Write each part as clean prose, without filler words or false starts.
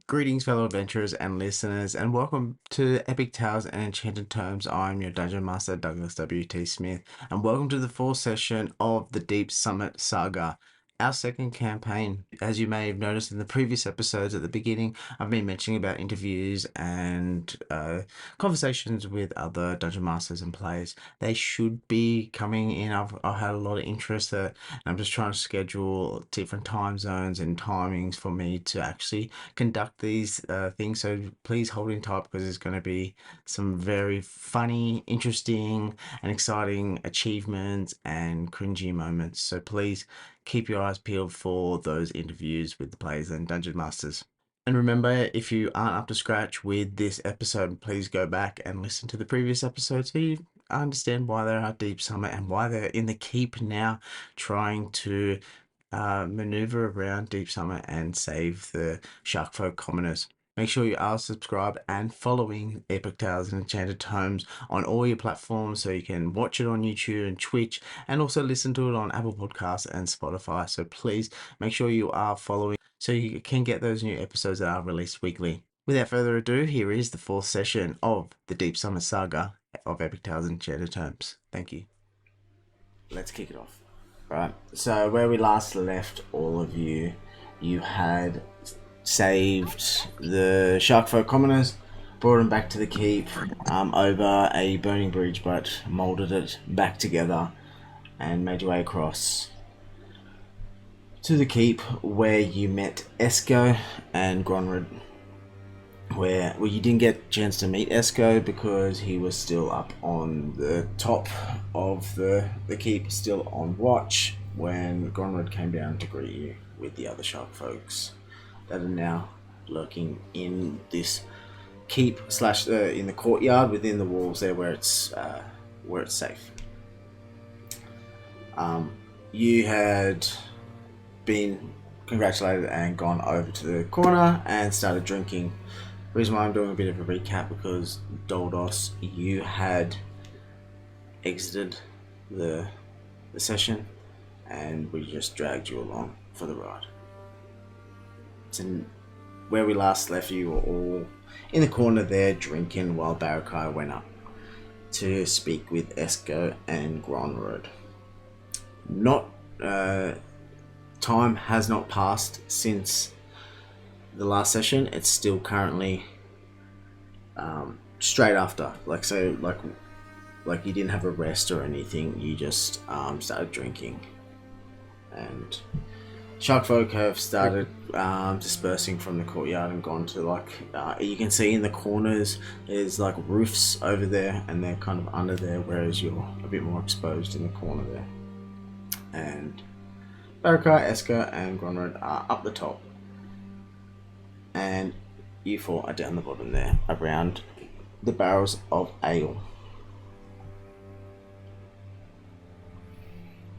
Greetings, fellow adventurers and listeners, and welcome to Epic Tales and Enchanted Tomes. I'm your Dungeon Master, Douglas W.T. Smith, and welcome to the fourth session of the Deep Summit Saga, our second campaign. As you may have noticed in the previous episodes at the beginning, I've been mentioning about interviews and conversations with other Dungeon Masters and players. They should be coming in. I've had a lot of interest and I'm just trying to schedule different time zones and timings for me to actually conduct these things. So please hold in tight because there's going to be some very funny, interesting, and exciting achievements and cringy moments. So please keep your eyes peeled for those interviews with the players and dungeon masters. And remember, if you aren't up to scratch with this episode, please go back and listen to the previous episode so you understand why they're at Deep Summit and why they're in the keep now, trying to maneuver around Deep Summit and save the sharkfolk commoners. Make sure you are subscribed and following Epic Tales and Enchanted Tomes on all your platforms so you can watch it on YouTube and Twitch and also listen to it on Apple Podcasts and Spotify. So please make sure you are following so you can get those new episodes that are released weekly. Without further ado, here is the fourth session of the Deep Summer Saga of Epic Tales and Enchanted Tomes. Thank you. Let's kick it off. Right, so where we last left all of you, you had saved the sharkfolk commoners, brought them back to the keep over a burning bridge, but moulded it back together and made your way across to the keep where you met Esco and Gronrid. Where you didn't get a chance to meet Esco because he was still up on the top of the keep, still on watch, when Gronrid came down to greet you with the other shark folks that are now lurking in this keep slash in the courtyard within the walls there where it's safe. You had been congratulated and gone over to the corner and started drinking. The reason why I'm doing a bit of a recap because Doldos, you had exited the session and we just dragged you along for the ride. So where we last left you were all in the corner there drinking while Barakai went up to speak with Esco and Gronrod. Time has not passed since the last session. It's still currently straight after, like you didn't have a rest or anything, you just started drinking, and sharkfolk have started dispersing from the courtyard and gone to you can see in the corners there's like roofs over there and they're kind of under there, whereas you're a bit more exposed in the corner there. And Barakai, Eska and Gronrod are up the top and you four are down the bottom there around the barrels of ale.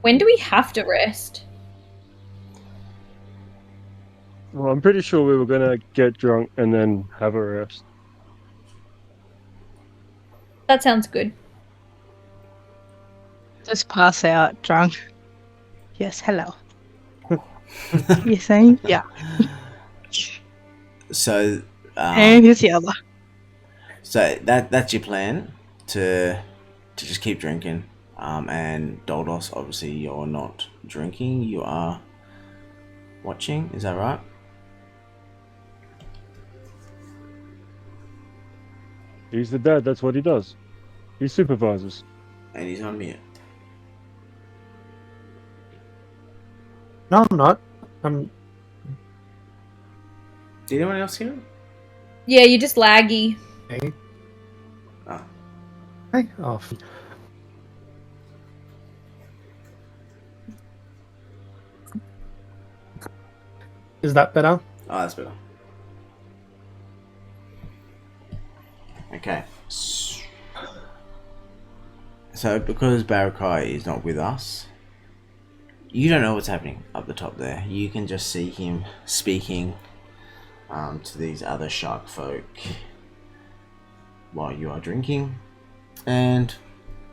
When do we have to rest? Well, I'm pretty sure we were going to get drunk and then have a rest. That sounds good. Just pass out drunk. Yes, hello. You're saying? Yeah. So And here's the other. So that's your plan, to just keep drinking. And Doldos, obviously you're not drinking, you are watching, is that right? He's the dad, that's what he does. He supervises. And he's on mute. No, I'm not. Did anyone else hear him? Yeah, you're just laggy. Hey. Oh. Hey. Oh. Is that better? Oh, that's better. Okay. So because Barakai is not with us, you don't know what's happening up the top there. You can just see him speaking to these other shark folk while you are drinking. And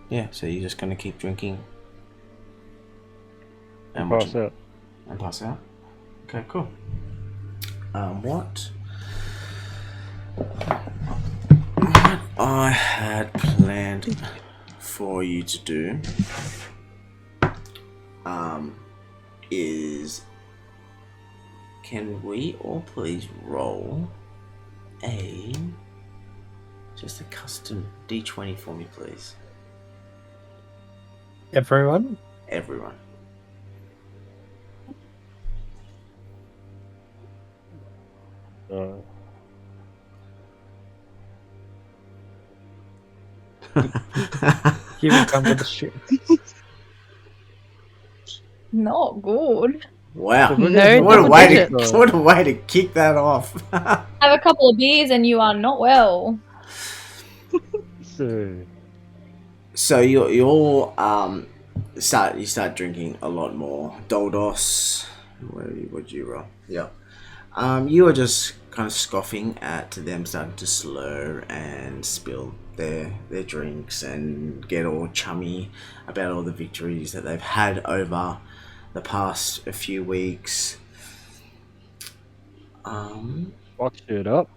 yeah, so you're just going to keep drinking. And pass out. And pass out? Okay, cool. What What I had planned for you to do is, can we all please roll just a custom D20 for me, please? Everyone? Everyone. Here we come with the shit. Not good. Wow. If we're No, gonna do What a double way digits. to what a way to kick that off. Have a couple of beers and you are not well. So you all start drinking a lot more. Doldos, what you roll? Yeah. You are just kind of scoffing at them starting to slur and spill their drinks and get all chummy about all the victories that they've had over the past few weeks. Fuck shit up.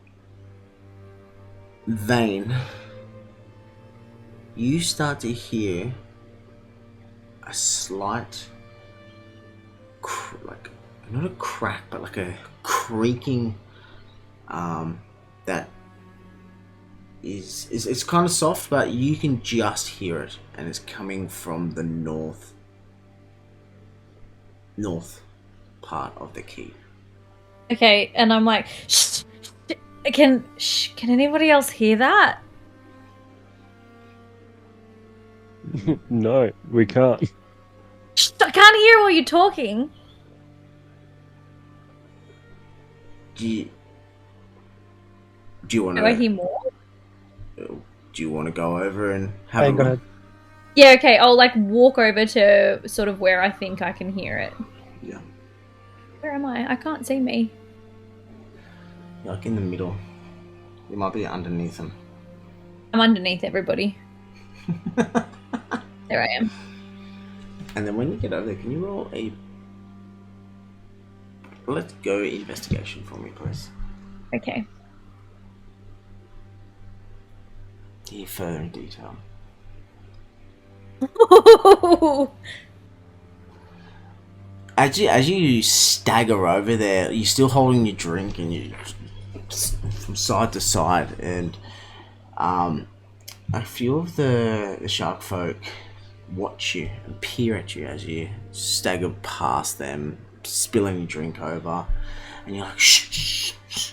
Vane, you start to hear a slight, like, not a crack, but like a creaking, that is it's kind of soft, but you can just hear it, and it's coming from the north part of the keep. Okay, and I'm like, shh, can anybody else hear that? No, we can't. Shh, I can't hear while you're talking. Do you want Do I to? hear more? Do you want to go over and I have a ain't gonna. look? Yeah, okay, I'll like walk over to sort of where I think I can hear it. Yeah, Where am I? I can't see me. you're like in the middle. You might be underneath them. I'm underneath everybody. There I am. And then when you get over there, can you roll a let's go investigation for me, please? Okay. Hear further in detail. As you stagger over there, you're still holding your drink, and you from side to side, and a few of the shark folk watch you and peer at you as you stagger past them, spilling your drink over, and you're like, shh, shh, shh,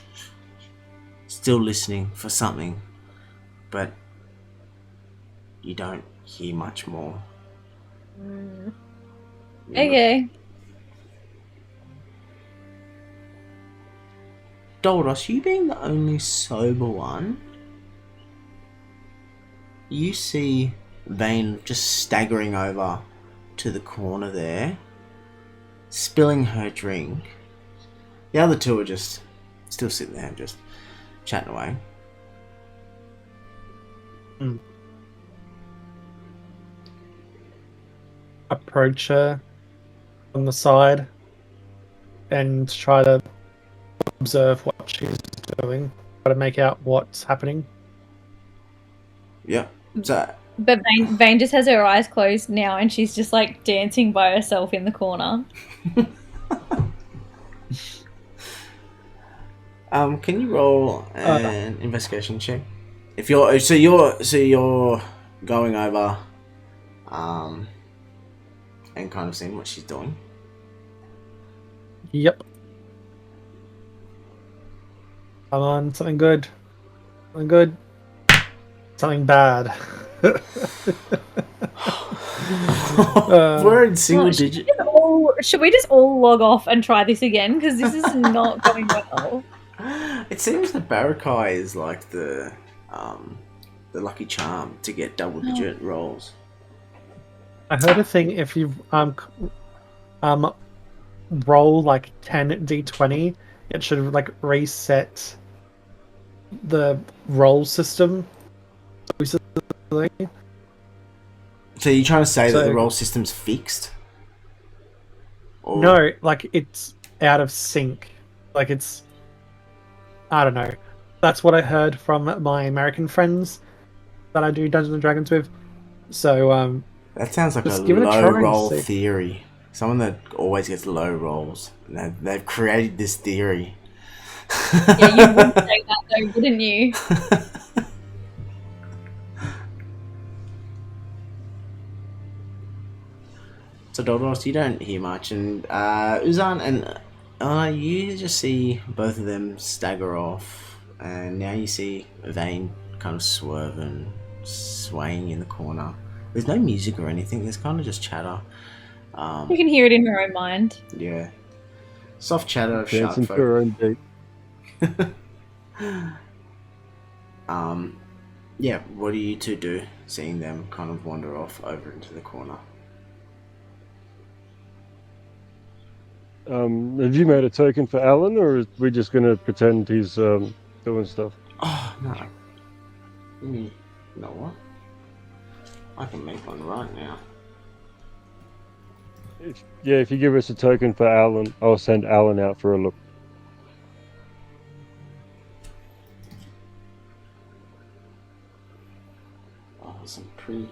still listening for something, but you don't hear much more. Okay. Doldos, you being the only sober one, you see Vane just staggering over to the corner there, spilling her drink. The other two are just still sitting there, just chatting away. Approach her on the side and try to observe what she's doing. Try to make out what's happening. Yeah. So, But Vane just has her eyes closed now and she's just like dancing by herself in the corner. can you roll an investigation check? If you're going over, and kind of seeing what she's doing. Yep. Come on, something good. Something good. Something bad. We're in single Well, digit. should we just all log off and try this again? Because this is not going well. It seems that Barakai is like the lucky charm to get double digit rolls. I heard a thing if you roll like 10 d20, it should like reset the roll system. So you're trying to say that So- the roll system's fixed? Or... No, like it's out of sync. Like it's, I don't know. That's what I heard from my American friends that I do Dungeons and Dragons with. So That sounds like a just give it a low try and roll see. theory. Someone that always gets low rolls. They've created this theory. Yeah, you would say that though, wouldn't you? So Doldos, you don't hear much, and Uzan and you just see both of them stagger off, and now you see Vane kind of swerve and swaying in the corner. There's no music or anything. There's kind of just chatter. You can hear it in her own mind. Yeah, soft chatter of Dancing to sharkfolk. her own beat. Yeah, what do you two do, seeing them kind of wander off over into the corner? Have you made a token for Alan, or are we just going to pretend he's doing stuff? Oh, no. You know what? I can make one right now. If you give us a token for Alan, I'll send Alan out for a look. Oh, some pretty...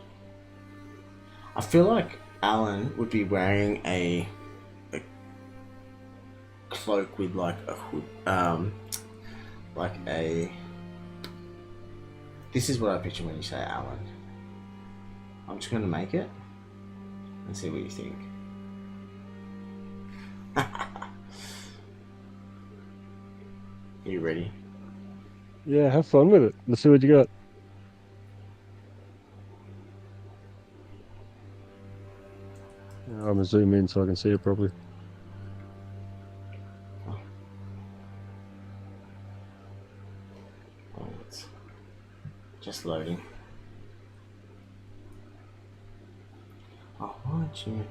I feel like Alan would be wearing a cloak with like a hood, like a... This is what I picture when you say Alan. I'm just going to make it and see what you think. Are you ready? Yeah, have fun with it. Let's see what you got. I'm gonna zoom in so I can see it properly. Oh, it's just loading. Oh, why don't you...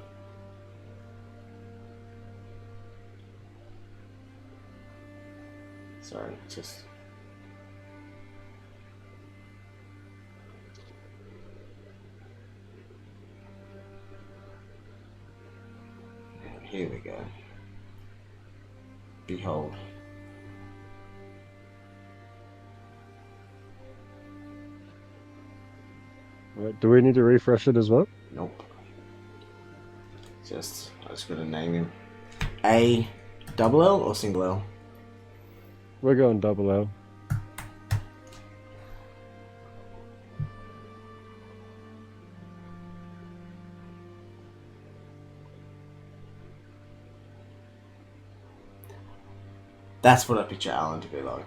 Sorry, just... Here we go. Behold. Right, do we need to refresh it as well? Nope. I just gotta name him. A double L or single L? We're going double L. That's what I picture Alan to be like.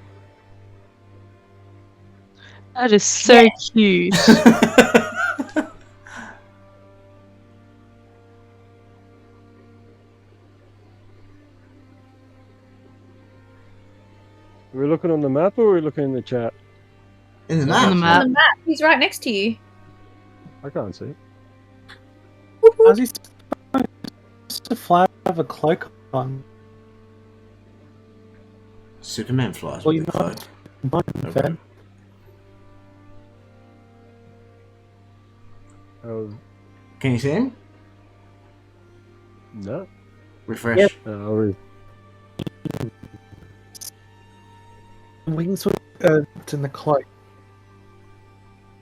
That is so cute. Are we looking on the map or are we looking in the chat? In the On map. the map. On the map, he's right next to you. I can't see it. How's he supposed to fly with a cloak on? Superman flies Well, with you the know, cloak. Then. Oh, Can you see him? no. Refresh. Yep. Wings were in the cloak.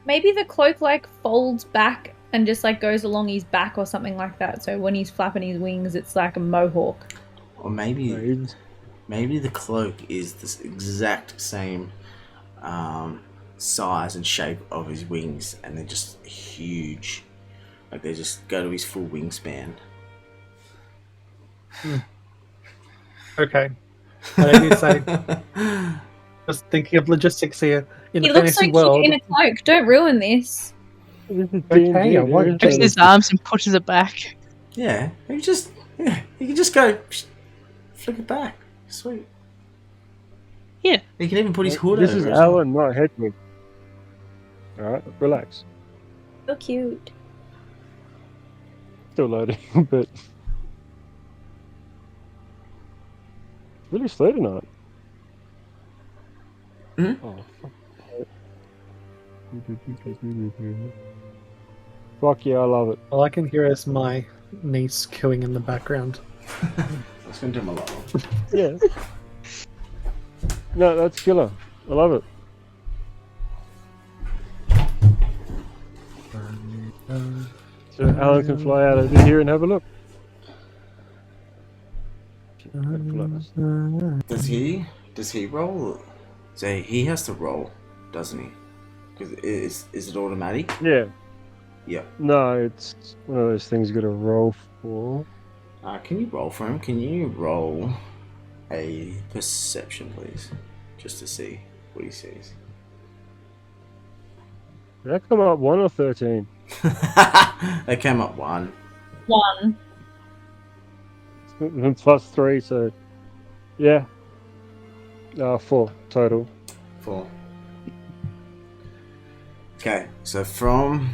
Maybe the cloak like folds back and just like goes along his back or something like that. So when he's flapping his wings, it's like a mohawk. Or maybe Right. maybe the cloak is the exact same size and shape of his wings, and they're just huge. Like they just go to his full wingspan. Okay. I did say, just thinking of logistics here. In He the looks so fantasy cute world, in a cloak. Don't ruin this. This is Okay, D&D, I won't there do is Takes his no- arms and pushes it back. Yeah, you can just go flick it back. Sweet. Yeah. He can even put his hood This over is as well. Alan, not Hedwig. Alright, relax. So cute. Still loading, but... Really slow tonight. Mhm. Oh, fuck. Fuck yeah, I love it. all I can hear is my niece cooing in the background. That's gonna do him a lot. Yeah. No, that's killer. I love it. So Alan can fly out over here and have a look. Does he? Does he roll? So he has to roll, doesn't he? Because is it automatic? Yeah. Yeah. No, it's one of those things you got to roll for. Can you roll for him? Can you roll a perception, please, just to see what he sees? Did that come up 1 or 13? They came up 1. 1. Plus 3, so yeah. 4 total. 4. Okay, so from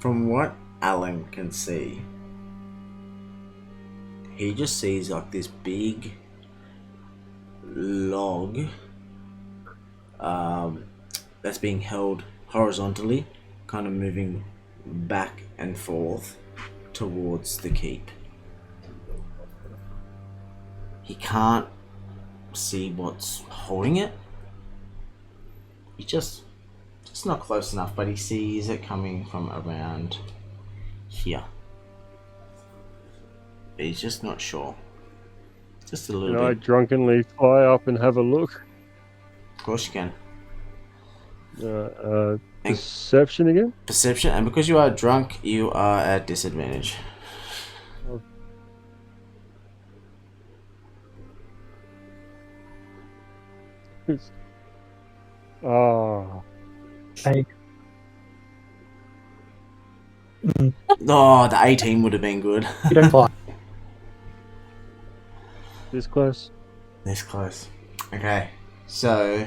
what Alan can see, he just sees like this big log that's being held horizontally, kind of moving back and forth towards the keep. He can't see what's holding it. He just not close enough, but he sees it coming from around here. But he's just not sure. Just a little And I bit. drunkenly fly up and have a look. Of course you can. Perception again? Perception, and because you are drunk, you are at disadvantage. Oh. Hey. Oh, the 18 would have been good. You don't fly. This close. This close. Okay, so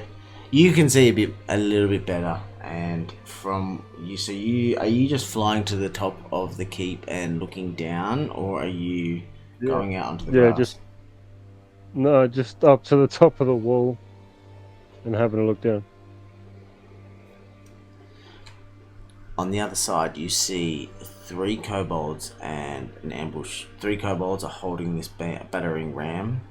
you can see a little bit better, and from you, so are you just flying to the top of the keep and looking down, or are you going out onto the grass? Just up to the top of the wall and having a look down. On the other side, you see 3 kobolds and an ambush. 3 kobolds are holding this battering ram,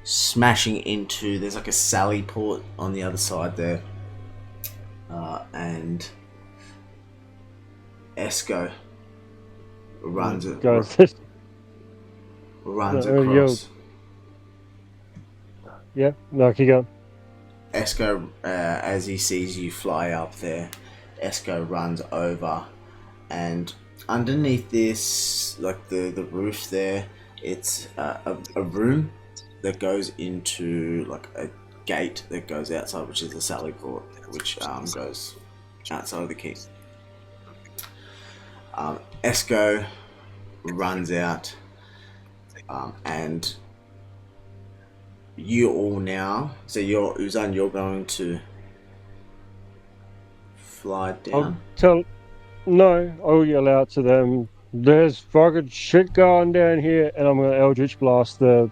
smashing into. There's like a sally port on the other side there, and Esco runs across. Yeah, no, keep going. Esco, as he sees you fly up there, Esco runs over, and underneath this, like the roof there, it's a room that goes into like a gate that goes outside, which is the sally port, which goes outside of the keep. Esco runs out, and you all now. So Uzan, you're going to fly down. I'll yell out to them. There's fucking shit going down here, and I'm gonna Eldritch Blast the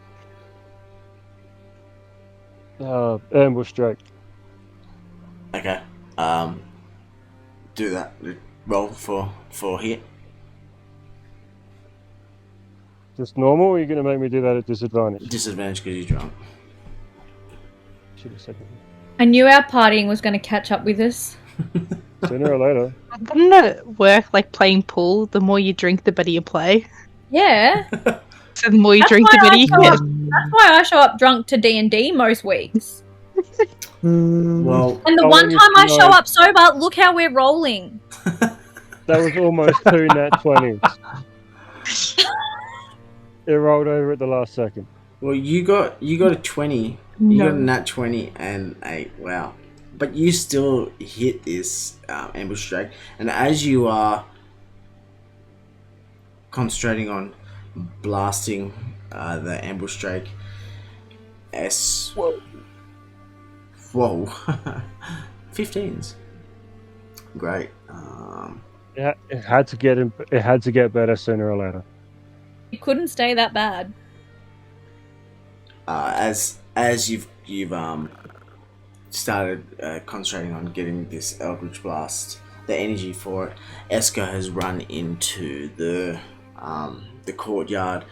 ambush drake. Okay. Do that. Roll for hit. Just normal, or are you gonna make me do that at disadvantage? Disadvantage because you're drunk. Should have said I knew our partying was going to catch up with us. that. Sooner or later. Wouldn't it work like playing pool? The more you drink, the better you play. Yeah. So the more you That's drink, why the better I you show get. up- That's why I show up drunk to D&D most weeks. Well, And the I one want you time to I show know- up sober, look how we're rolling. That was almost 2 nat 20s. It rolled over at the last second. well, you got a 20. You got a nat 20 and 8. Wow. But you still hit this ambush drake, and as you are concentrating on blasting the ambush drake, Whoa. 15s. Great. It had to get better sooner or later. It couldn't stay that bad. As you've started concentrating on getting this Eldritch Blast, the energy for it, Eska has run into the courtyard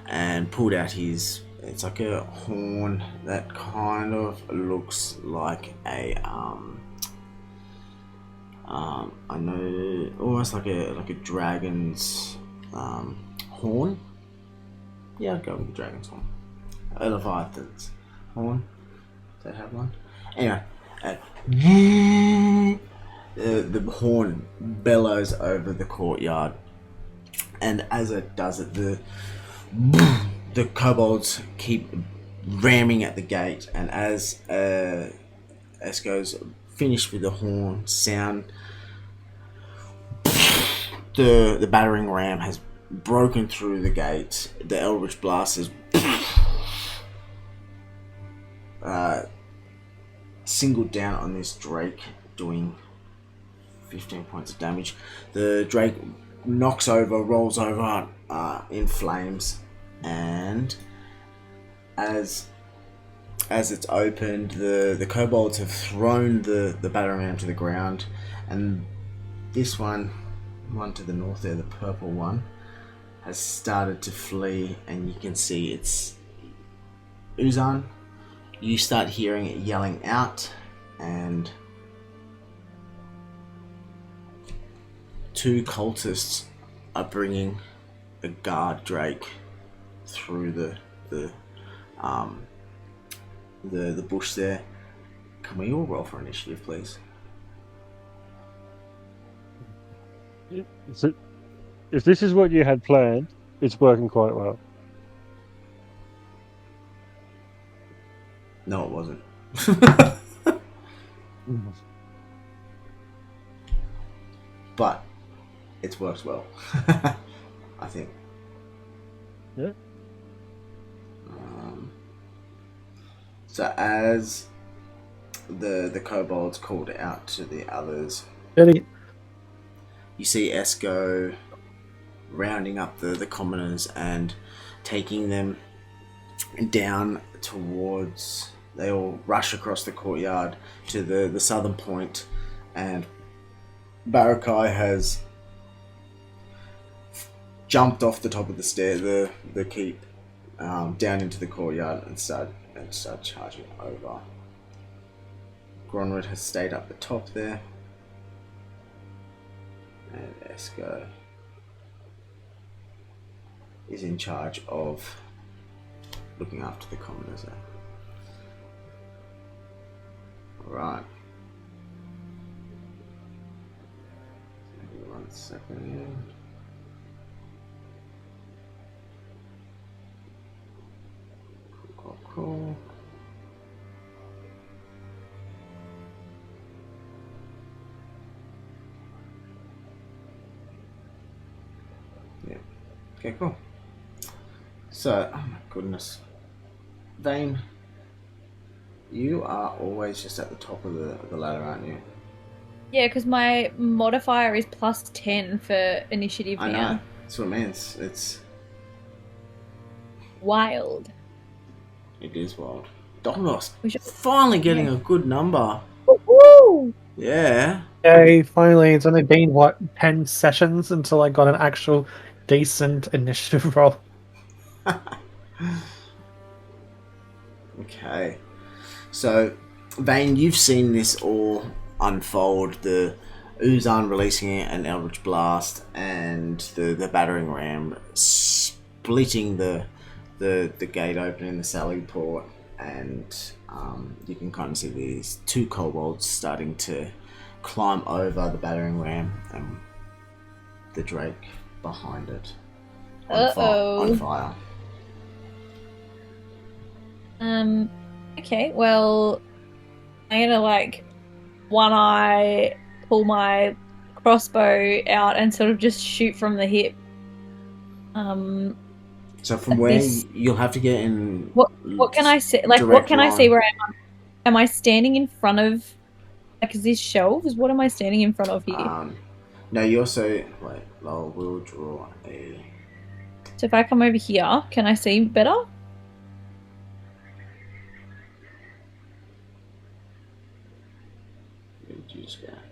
and pulled out his it's like a horn that kind of looks like a I know, almost like a dragon's horn. Yeah, I'll go with the dragon's horn. A leviathan's horn. Does that have one? Anyway, the horn bellows over the courtyard, and as it does it, the kobolds keep ramming at the gate, and as Esco's finished with the horn sound, the battering ram has broken through the gate. The Eldritch Blast is singled down on this Drake, doing 15 points of damage. The Drake knocks over, rolls over in flames, and as it's opened, the kobolds have thrown the battering ram to the ground, and this one to the north there, the purple one, has started to flee, and you can see it's Uzan. You start hearing it yelling out, and two cultists are bringing a guard Drake through the bush there. Can we all roll for initiative, please? So, if this is what you had planned, it's working quite well. No, it wasn't. But it's worked well. I think. Yeah. So as the kobolds called out to the others, Really? you see Esco rounding up the commoners and taking them down towards... They all rush across the courtyard to the southern point, and Barakai has jumped off the top of the stair, the keep, down into the courtyard and start charging over. Gronwood has stayed up the top there, and Esco is in charge of looking after the commoners there. Right. 1 second. Cool. Yeah. Okay, cool. So, oh my goodness. Vane, you are always just at the top of the ladder, aren't you? Yeah, because my modifier is +10 for initiative I now. know. That's what it means. Wild. It is wild. Domino's We should- finally getting a good number. Woo! Yeah. Yay, finally. It's only been, 10 sessions until I got an actual decent initiative roll. Okay. So, Vane, you've seen this all unfold. The Uzan releasing an Eldritch Blast, and the battering ram splitting the gate open in the sally port, and you can kind of see these two kobolds starting to climb over the battering ram, and the Drake behind it on fire. Okay, well, I'm gonna one eye pull my crossbow out and sort of just shoot from the hip. So from where you'll have to get in. What can I see? What can I see where I am? Am I standing in front of? Is this shelves? What am I standing in front of here? No, you also wait. We'll draw a. So if I come over here, can I see better? Reduce that.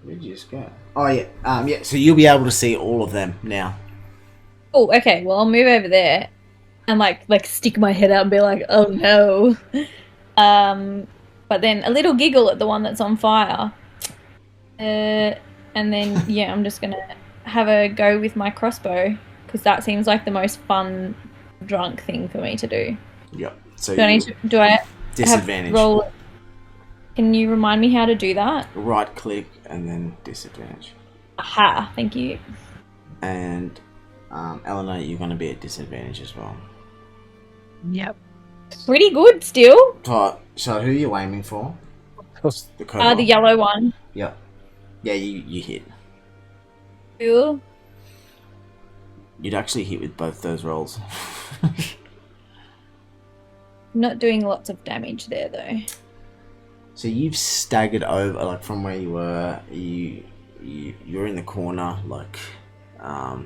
Where did you just go? Oh yeah, yeah. So you'll be able to see all of them now. Oh, okay. Well, I'll move over there and like stick my head out and be like, "Oh no." But then a little giggle at the one that's on fire. And then yeah, I'm just gonna have a go with my crossbow because that seems like the most fun drunk thing for me to do. Yep. So Do I disadvantage. have roll? Can you remind me how to do that? Right click and then disadvantage. Aha! Thank you. And Eleanor, you're going to be at disadvantage as well. Yep. Pretty good still. So who are you aiming for? The The yellow one. Yep. Yeah, you hit. Cool. You'd actually hit with both those rolls. Not doing lots of damage there though. So you've staggered over, like from where you were. You're in the corner, like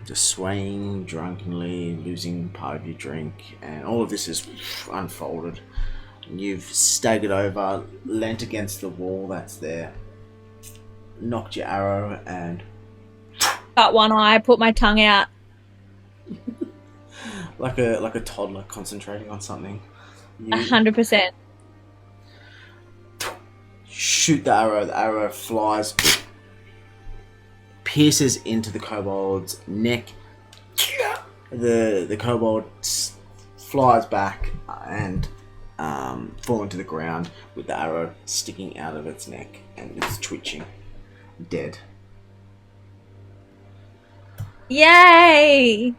just swaying drunkenly, losing part of your drink, and all of this is unfolded. And you've staggered over, leant against the wall that's there, knocked your arrow, and Cut one eye. Put my tongue out. like a toddler concentrating on something. 100%. Shoot the arrow flies, pierces into the kobold's neck. The kobold flies back and falling to the ground with the arrow sticking out of its neck, and it's twitching, dead. Yay!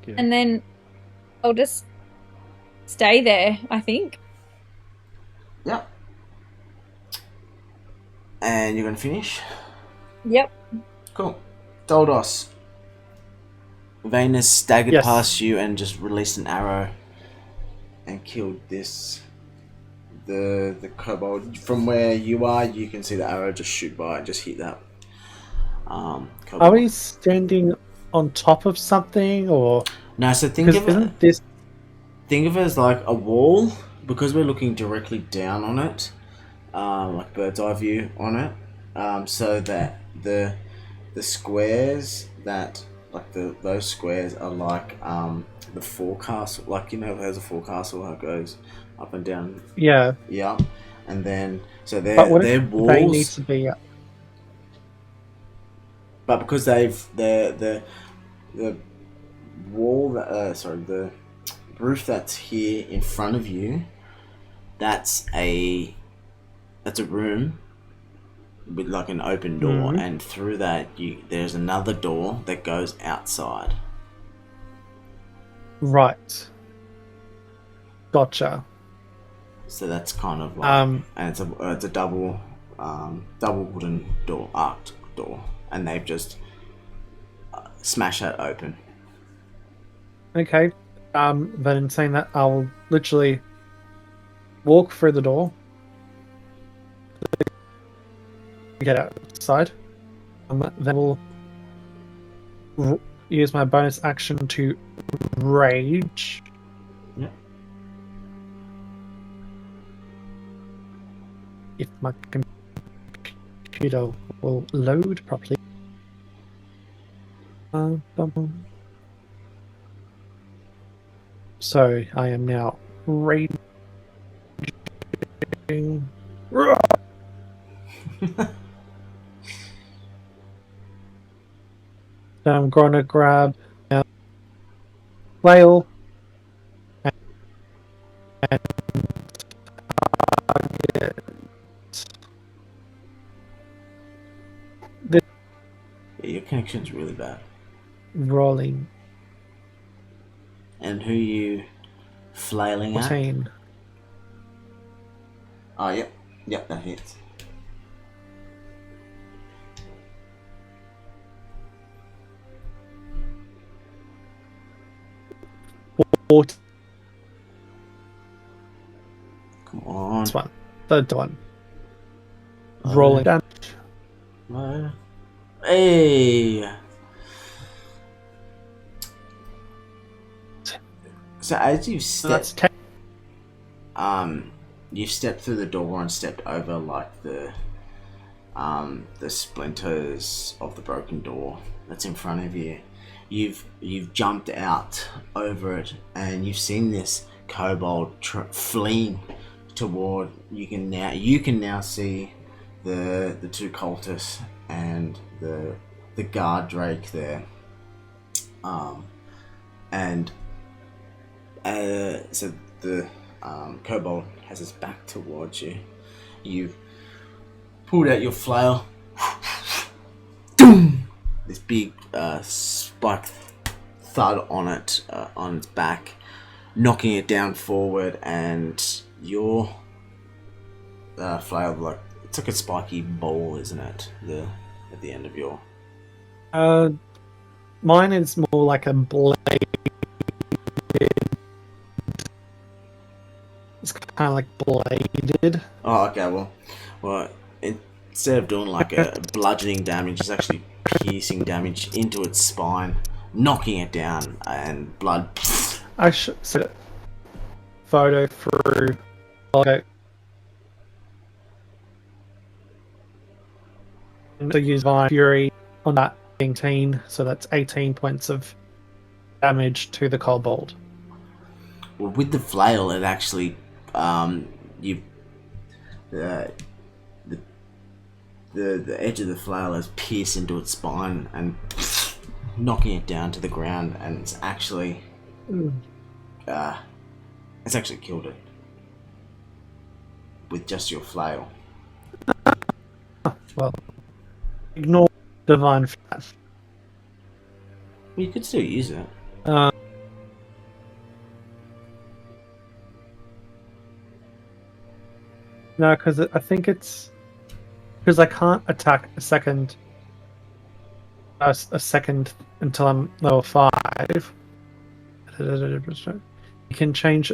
Okay. And then I'll just stay there, I think. Yep. And you're gonna finish? Yep. Cool. Doldos. Venus staggered Yes. past you and just released an arrow and killed the kobold. From where you are, you can see the arrow just shoot by and just hit that kobold. Are we standing on top of something, or No, so think because of it. isn't this? Think of it as like a wall, because we're looking directly down on it, like bird's eye view on it, so that the squares that like those squares are like the forecastle, like there's a forecastle how it goes up and down. Yeah, Yeah, and then so but their wouldn't they need walls, to be? but because the wall that the roof that's here in front of you, that's a room with like an open door, Mhm. and through that there's another door that goes outside. Right. Gotcha. So that's kind of like, Um. and it's a double wooden door, arched door, and they've just smashed that open. Okay. But in saying that, I'll literally walk through the door, get outside. Then we'll use my bonus action to rage. Yep. If my computer will load properly. So I am now raging. So I'm going to grab a flail and target the Yeah, your connection's really bad. rolling And who you flailing at? 14. Oh, yep, that hits. Come on. This one. Third one. Oh, Rolling damage. No. Hey. So as you So that's step, 10. you've stepped through the door and stepped over like the splinters of the broken door that's in front of you. You've jumped out over it, and you've seen this kobold fleeing toward. You can now see the two cultists and the guard drake there. So the kobold has his back towards you. You've pulled out your flail. This big spike thud on it, on its back, knocking it down forward, and your flail, like, it's like a spiky ball, isn't it? At the end of your. Mine is more like a blade. It's kind of like bladed. Oh, okay. Well, instead of doing like a bludgeoning damage, it's actually piercing damage into its spine, knocking it down, and blood. I should set a photo through. Okay. So use Divine Fury on that 18, so that's 18 points of damage to the kobold. Well, with the flail, it actually the edge of the flail has pierced into its spine and knocking it down to the ground, and it's actually killed it with just your flail. Well, ignore Divine Fury. Well, you could still use it. No, because I think it's because I can't attack a second until I'm level 5. You can change.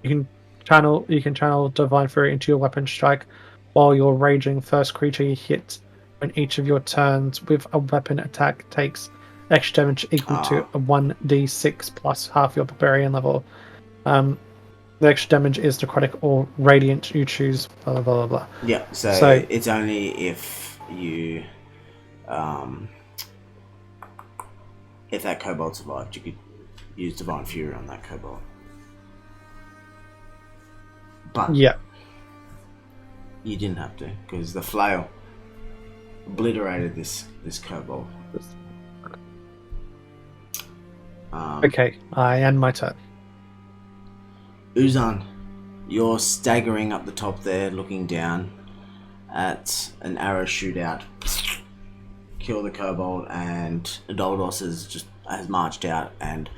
You can channel Divine Fury into your weapon strike while your raging first creature you hit when each of your turns with a weapon attack takes extra damage equal to a 1d6 plus half your barbarian level. The extra damage is necrotic or radiant. You choose blah blah blah blah. Yeah, so it's only if you if that kobold survived, you could use Divine Fury on that kobold. But yeah, you didn't have to, because the flail obliterated this kobold. Okay, I end my turn. Uzan, you're staggering up the top there, looking down at an arrow shootout. Kill the kobold, and Adoldos has marched out and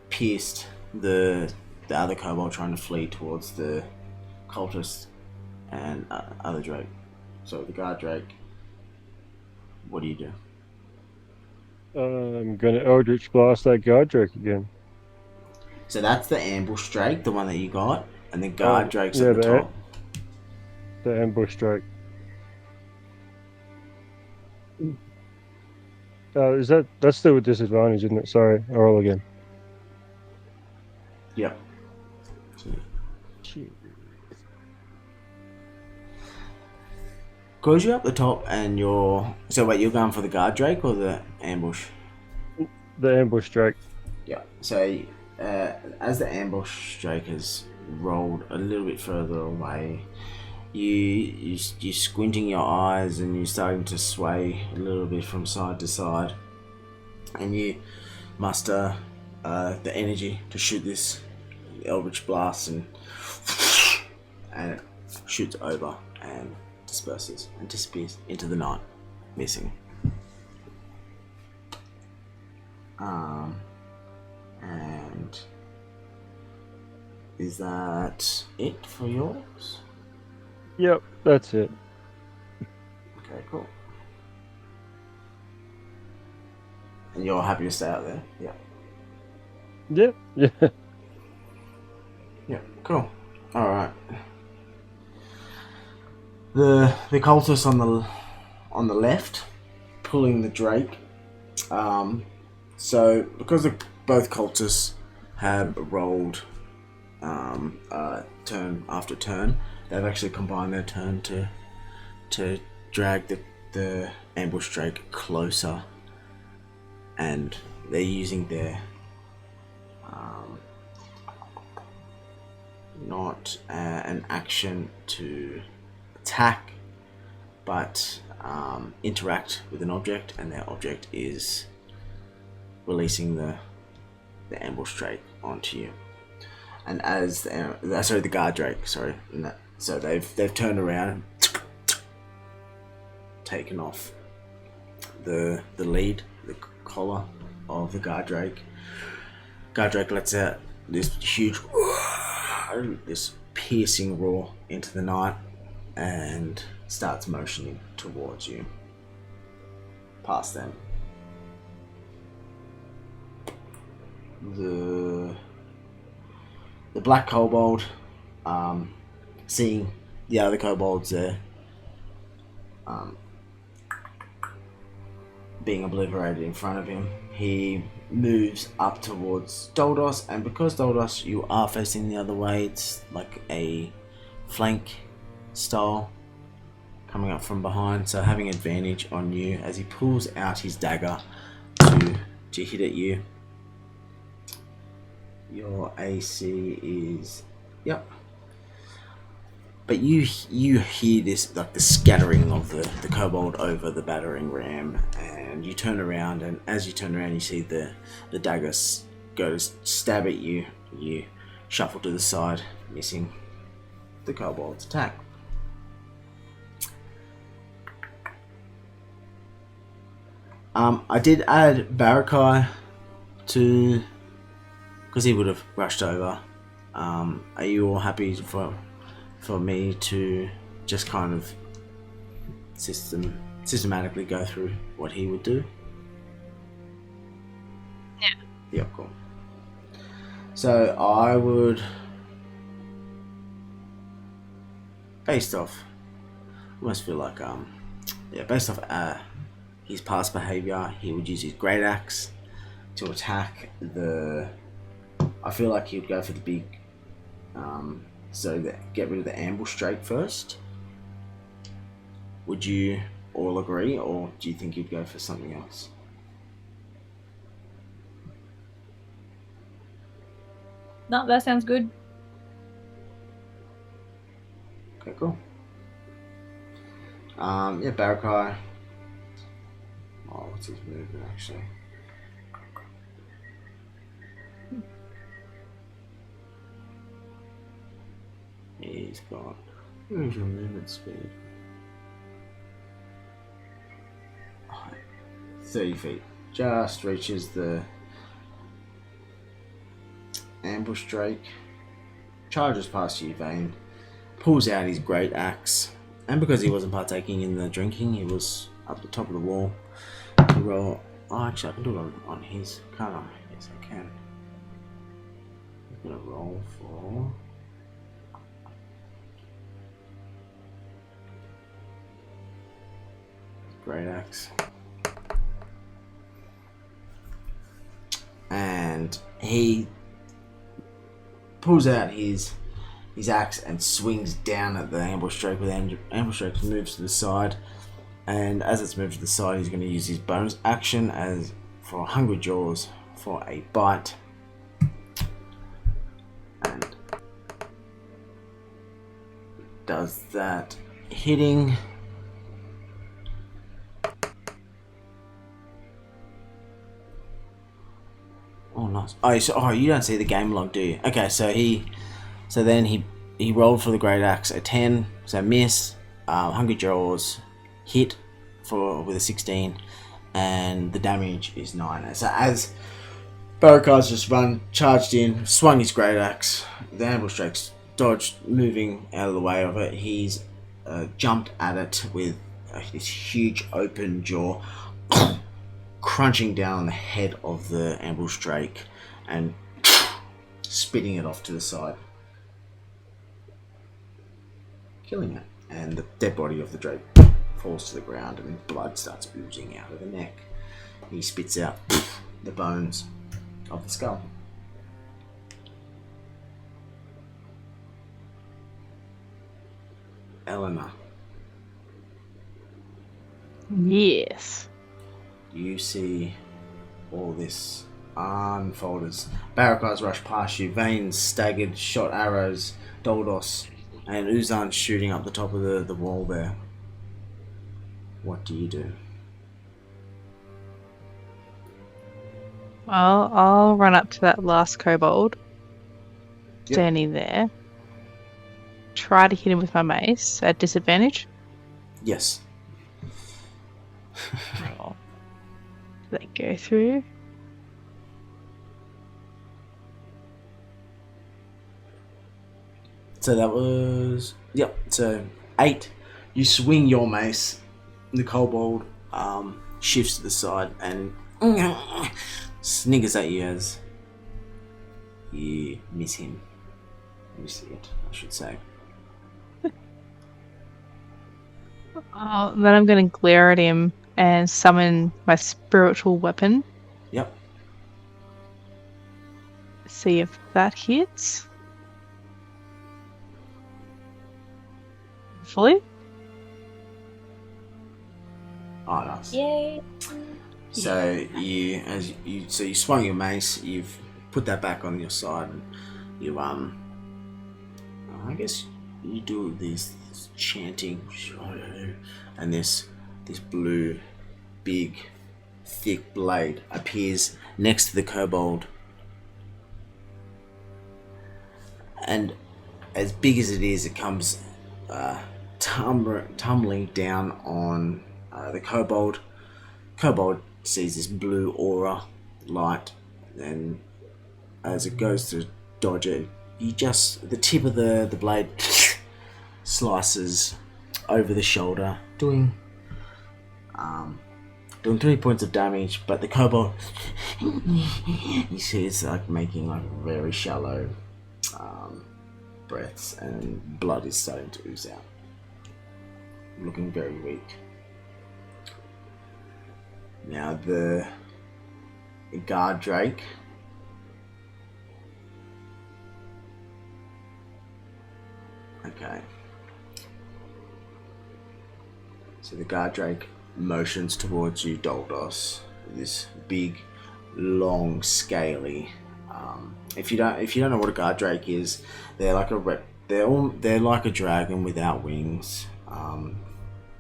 pierced the other kobold trying to flee towards the cultist and other drake. So the guard drake. What do you do? I'm going to Eldritch Blast that guard drake again. So that's the ambush drake, the one that you got, and the guard drake's at the top. The ambush drake. That's still with disadvantage, isn't it? Sorry, I'll roll again. Yep. Goes you up the top, and you're going for the guard drake or the ambush? The ambush drake. Yeah. So as the ambush drake has rolled a little bit further away, you're squinting your eyes and you're starting to sway a little bit from side to side, and you muster the energy to shoot this eldritch blast, and it shoots over and disperses and disappears into the night, missing. And is that it for yours? Yep, that's it. Okay, cool. And you're happy to stay out there? Yeah. Yep. Yeah. Yeah, cool. Alright. The cultists on the left, pulling the drake. So because both cultists have rolled turn after turn. They've actually combined their turn to drag the ambush drake closer, and they're using their not an action to attack, but interact with an object, and their object is releasing the ambush drake onto you. And as the guard drake, sorry, so they've turned around and taken off the lead, the collar of the guard drake. Guard drake lets out this huge, this piercing roar into the night and starts motioning towards you, past them. The black kobold, seeing the other kobolds there being obliterated in front of him, he moves up towards Doldos, and because Doldos, you are facing the other way, it's like a flank style coming up from behind, so having advantage on you as he pulls out his dagger to hit at you. Your AC is, yep. But you hear this, like the scattering of the kobold over the battering ram, and you turn around, and as you turn around you see the dagger go to stab at you. You shuffle to the side, missing the kobold's attack. I did add Barakai to, because he would have rushed over. Are you all happy for me to just kind of systematically go through what he would do? Yeah. Yeah, cool. So I would, based off, almost feel like based off his past behaviour, he would use his great axe to attack the. I feel like he would go for the big, get rid of the ambush drake first. Would you all agree, or do you think he'd go for something else? No, that sounds good. Okay, cool. Barakai. Oh, what's his movement actually? He's got, where's your movement speed? 30 feet. Just reaches the ambush drake, charges past you, Vane, pulls out his great axe, and because he wasn't partaking in the drinking, he was up the top of the wall. You roll. Oh, actually, I can do it on his, can't I? Yes, I can. I'm gonna roll for. Great axe. And he pulls out his axe and swings down at the ambush drake, with ambush drake moves to the side, and as it's moved to the side, he's going to use his bonus action as for Hungry Jaws for a bite, and does that, hitting. Oh, nice. You don't see the game log, do you? Okay, so then he rolled for the great axe a 10, so miss. Hungry Jaws hit with a 16, and the damage is 9. So as Barakai's just charged in, swung his great axe, the ambush drake's dodged, moving out of the way of it. He's jumped at it with this huge open jaw, crunching down on the head of the ambush drake and spitting it off to the side, killing it. And the dead body of the drake falls to the ground, and blood starts oozing out of the neck. He spits out the bones of the skull. Eleanor, Yes. you see all this unfold as Barakars rush past you, veins staggered, shot arrows, Doldos and Uzan shooting up the top of the wall there. What do you do? Well, I'll run up to that last kobold. Yep. Standing there. Try to hit him with my mace at disadvantage. Yes. Oh. Did that go through? So that was... Yep, so 8. You swing your mace. The kobold shifts to the side and sniggers at you as you miss him. Miss it, I should say. Oh, then I'm going to glare at him and summon my spiritual weapon. Yep. See if that hits. Hopefully. Oh, nice. Yay! So you swung your mace. You've put that back on your side. And you I guess you do this chanting, and this blue, big, thick blade appears next to the kobold, and as big as it is, it comes tumbling down on the kobold. Kobold sees this blue aura light, and as it goes to dodge it, the tip of the blade slices over the shoulder, doing 3 points of damage. But the kobold, you see, it's like making like very shallow breaths, and blood is starting to ooze out, looking very weak. Now the guard drake so the guard drake motions towards you, Doldos. This big, long, scaly. If you don't know what a guard drake is, they're like they're like a dragon without wings.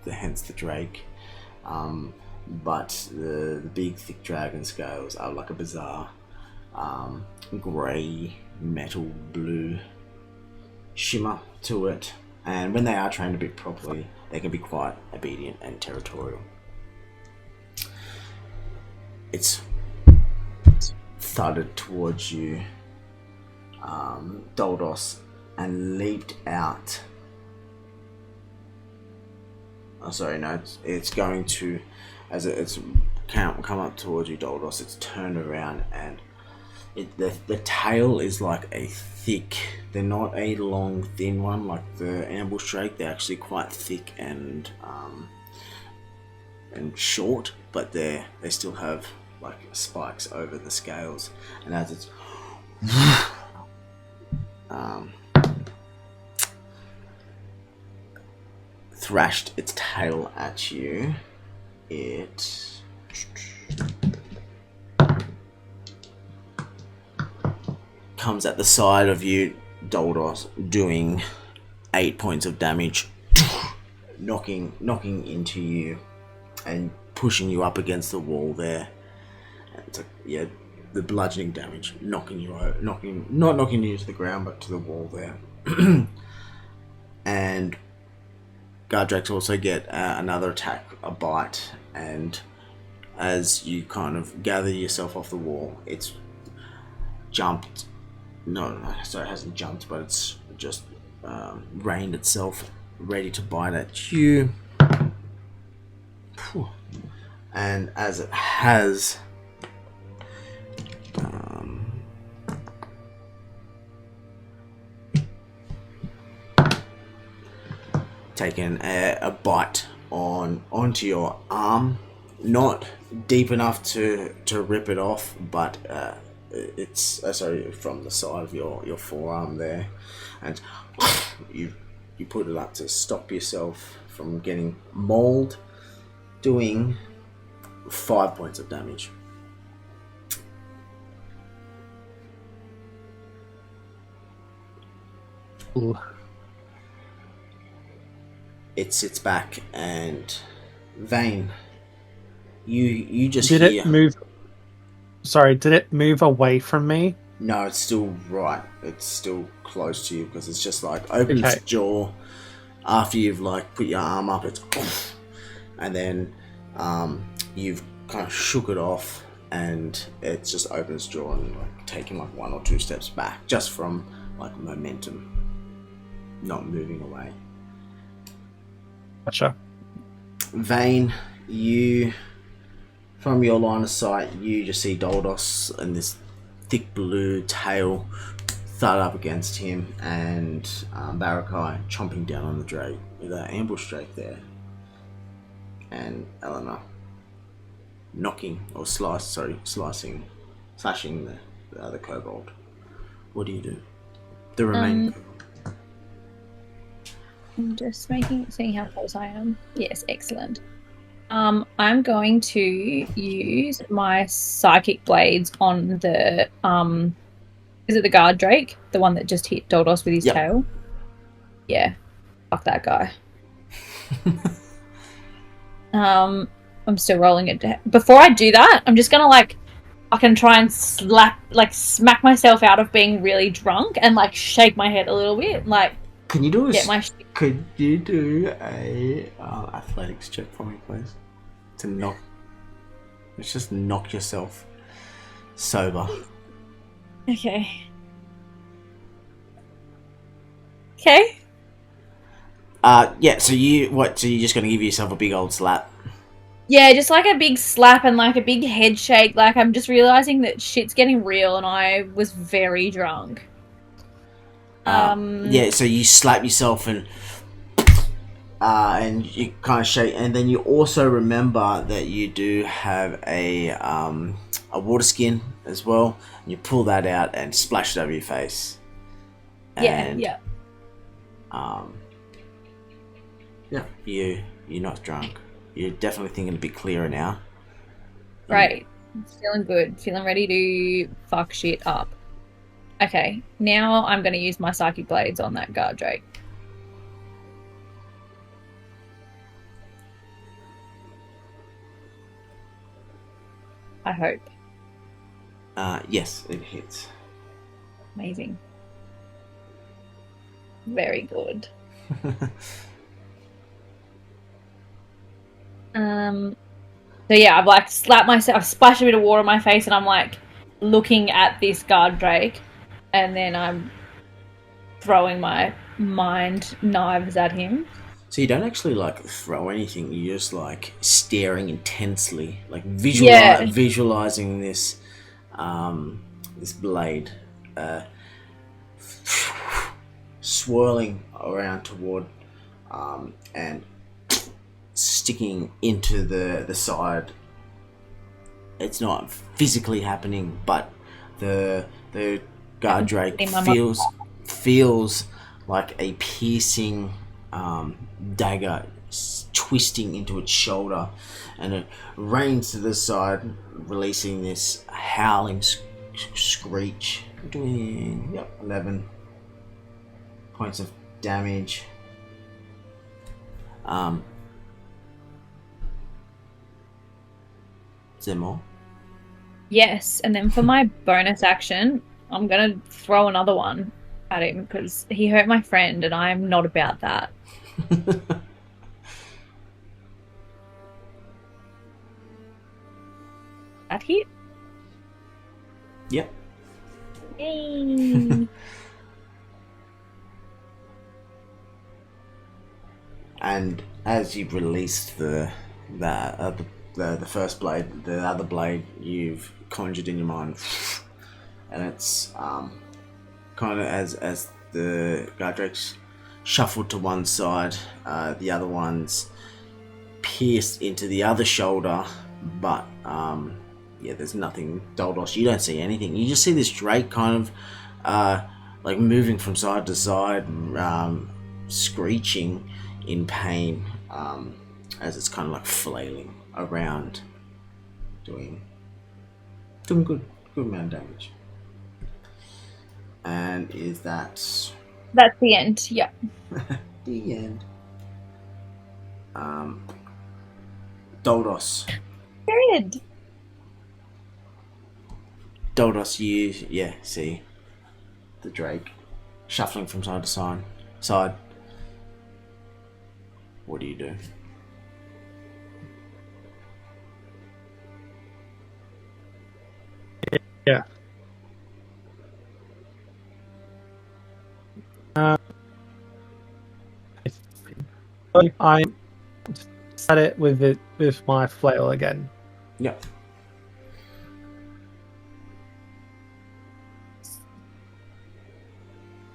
Hence the drake. But the big, thick dragon scales are like a bizarre grey, metal blue shimmer to it, and when they are trained a bit properly, they can be quite obedient and territorial. It's thudded towards you, Doldos, and leaped out. Oh, sorry, no, it's going to, as it's come up towards you, Doldos, it's turned around, and the tail is like a thick, they're not a long, thin one like the ambush drake. They're actually quite thick and short, but they still have like spikes over the scales, and as it's thrashed its tail at you, it comes at the side of you, Doldos, doing 8 points of damage, knocking into you and pushing you up against the wall there. And it's like, yeah, the bludgeoning damage, knocking you to the ground, but to the wall there. And guard drakes also get another attack, a bite, and as you kind of gather yourself off the wall, it's jumped. No, sorry, it hasn't jumped, but it's just reined itself, ready to bite at you. And as it has taken a bite onto your arm, not deep enough to rip it off, but it's sorry, from the side of your forearm there, and you you put it up to stop yourself from getting mauled, doing 5 points of damage. Ooh. It sits back, and Vane, you just Did hear... it move? Sorry, did it move away from me? No, it's still right. It's still close to you because it's just like opens its jaw after you've like put your arm up. It's and then you've kind of shook it off, and it just opens jaw and like taking like 1 or 2 steps back just from like momentum, not moving away. Gotcha. Vane, you, from your line of sight, you just see Doldos and this thick blue tail thud up against him, and Barakai chomping down on the drake with an ambush drake there, and Eleanor knocking or slashing the other kobold. What do you do? The remaining kobold. I'm just seeing how close I am. Yes, excellent. I'm going to use my psychic blades on the is it the guard drake, the one that just hit Doldos with his tail? Yeah, fuck that guy. I'm still rolling it. Before I do that, I'm just gonna like I can try and smack myself out of being really drunk and like shake my head a little bit, like. Can you do Could you do a athletics check for me, please? Let's just knock yourself sober. Okay. Yeah. So you're just gonna give yourself a big old slap? Yeah, just like a big slap and like a big head shake. Like I'm just realizing that shit's getting real, and I was very drunk. Yeah, so you slap yourself and you kind of shake, and then you also remember that you do have a water skin as well, and you pull that out and splash it over your face. And, yeah. You're not drunk. You're definitely thinking a bit clearer now. Right. Feeling good. Feeling ready to fuck shit up. Okay, now I'm going to use my psychic blades on that guard drake. I hope. Yes, it hits. Amazing. Very good. So yeah, I've like slapped myself, I've splashed a bit of water on my face, and I'm like looking at this guard drake. And then I'm throwing my mind knives at him. So you don't actually like throw anything. You're just like staring intensely, like visualizing this, this blade, swirling around toward, and sticking into the side. It's not physically happening, but the guard drake feels like a piercing dagger twisting into its shoulder, and it rains to the side, releasing this howling screech, doing 11 points of damage. Is there more? Yes, and then for my bonus action, I'm going to throw another one at him because he hurt my friend and I'm not about that. That hit? Yep. Yay. And as you've released the first blade, the other blade you've conjured in your mind, and it's kind of as the guard drakes shuffled to one side, the other one's pierced into the other shoulder, but there's nothing. Doldos, you don't see anything. You just see this drake kind of like moving from side to side, screeching in pain as it's kind of like flailing around, doing good amount of damage. And is that That's the end. Yeah. the end? Doldos. Period. Doldos, you see the Drake shuffling from side to side. What do you do? Yeah. I set it with my flail again. Yep.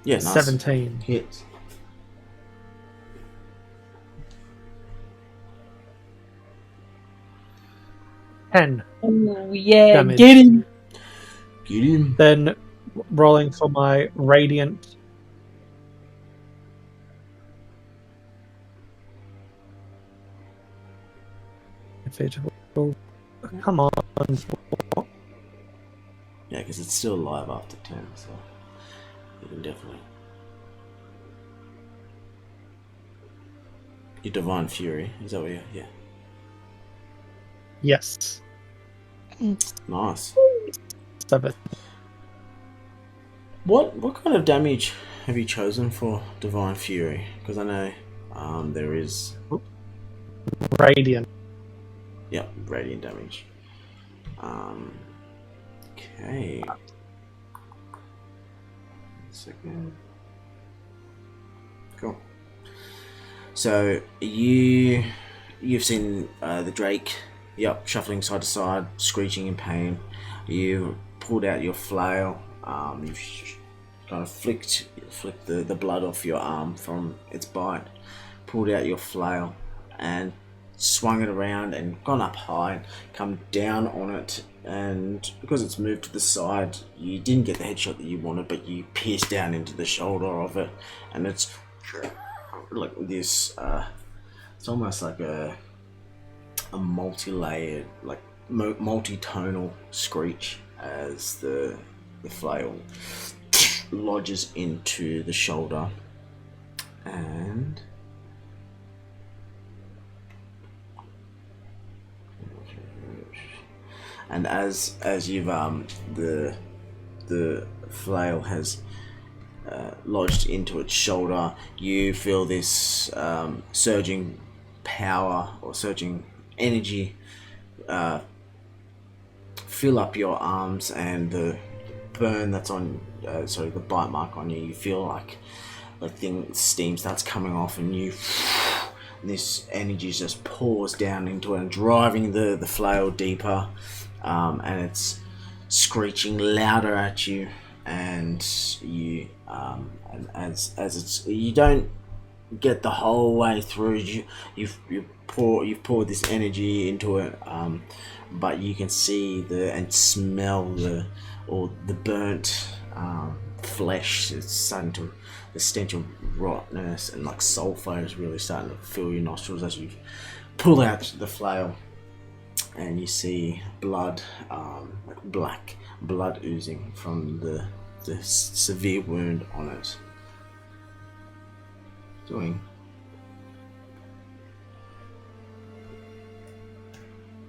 Yeah, nice. 17 hits. $10 Oh yeah, damage. get him. Get him. Then rolling for my radiant. Come on. Yeah, because it's still alive after 10, so you can definitely. Your Divine Fury, is that what you? Yeah. Yes. Nice. 7. What kind of damage have you chosen for Divine Fury? Because I know there is. Radiant. Yep, radiant damage. Okay. 1 second. Cool. So you've seen the Drake. Yep, shuffling side to side, screeching in pain. You pulled out your flail. You've kind of flicked the blood off your arm from its bite. Pulled out your flail and swung it around and gone up high and come down on it, and because it's moved to the side, you didn't get the headshot that you wanted, but you pierced down into the shoulder of it, and it's like this it's almost like a multi-layered, like multi-tonal screech as the flail lodges into the shoulder. And as you've the flail has lodged into its shoulder, you feel this surging power or surging energy fill up your arms, and the burn that's on the bite mark on you, you feel like steam starts coming off, and this energy just pours down into it and driving the flail deeper, and it's screeching louder at you, and you and as it's, you don't get the whole way through. You've poured this energy into it, but you can see and smell the burnt flesh. It's starting to, the stench of rottenness and like sulfur is really starting to fill your nostrils as you pull out the flail, and you see blood, like black blood oozing from the severe wound on it, doing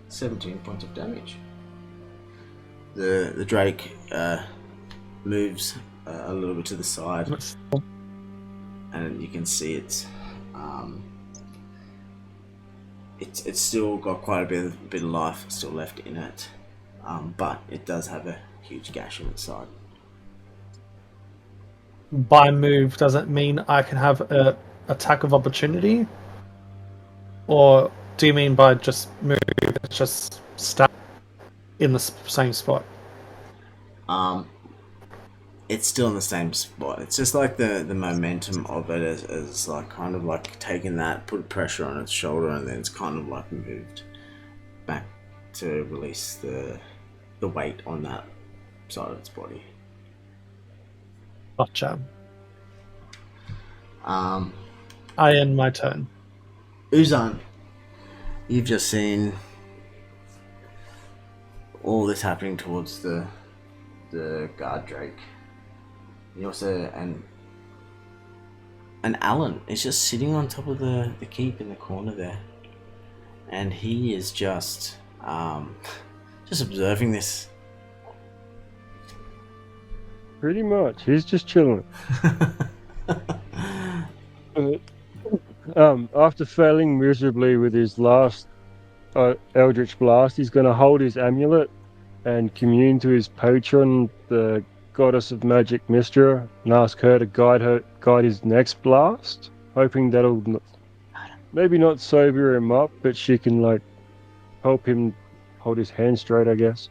17 points of damage. The Drake moves a little bit to the side, and you can see it's still got quite a bit of life still left in it, but it does have a huge gash in its side. By move doesn't mean I can have a attack of opportunity, or do you mean by just move it's just stab in the same spot? It's still in the same spot. It's just like the momentum of it is like kind of like taking that, put pressure on its shoulder, and then it's kind of like moved back to release the weight on that side of its body. Gotcha. I end my turn. Uzan, you've just seen all this happening towards the guard drake. You also and Alan is just sitting on top of the keep in the corner there, and he is just observing this. Pretty much. He's just chilling. After failing miserably with his last Eldritch Blast, he's going to hold his amulet and commune to his patron, the goddess of magic Mystra, and ask her to guide his next blast, hoping that'll maybe not sober him up, but she can like help him hold his hand straight, I guess.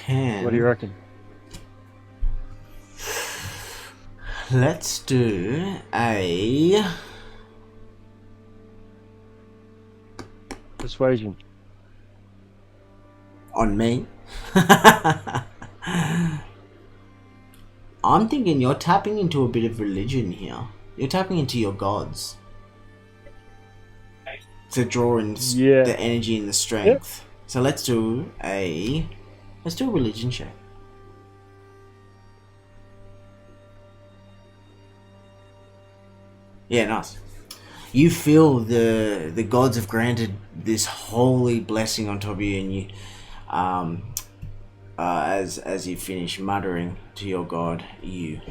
What do you reckon? Let's do a Persuasion. on me. I'm thinking you're tapping into a bit of religion here. You're tapping into your gods to draw in the energy and the strength. Yep. So let's do a religion check. Yeah, nice. You feel the gods have granted this holy blessing on top of you, and you, as you finish muttering to your god, you,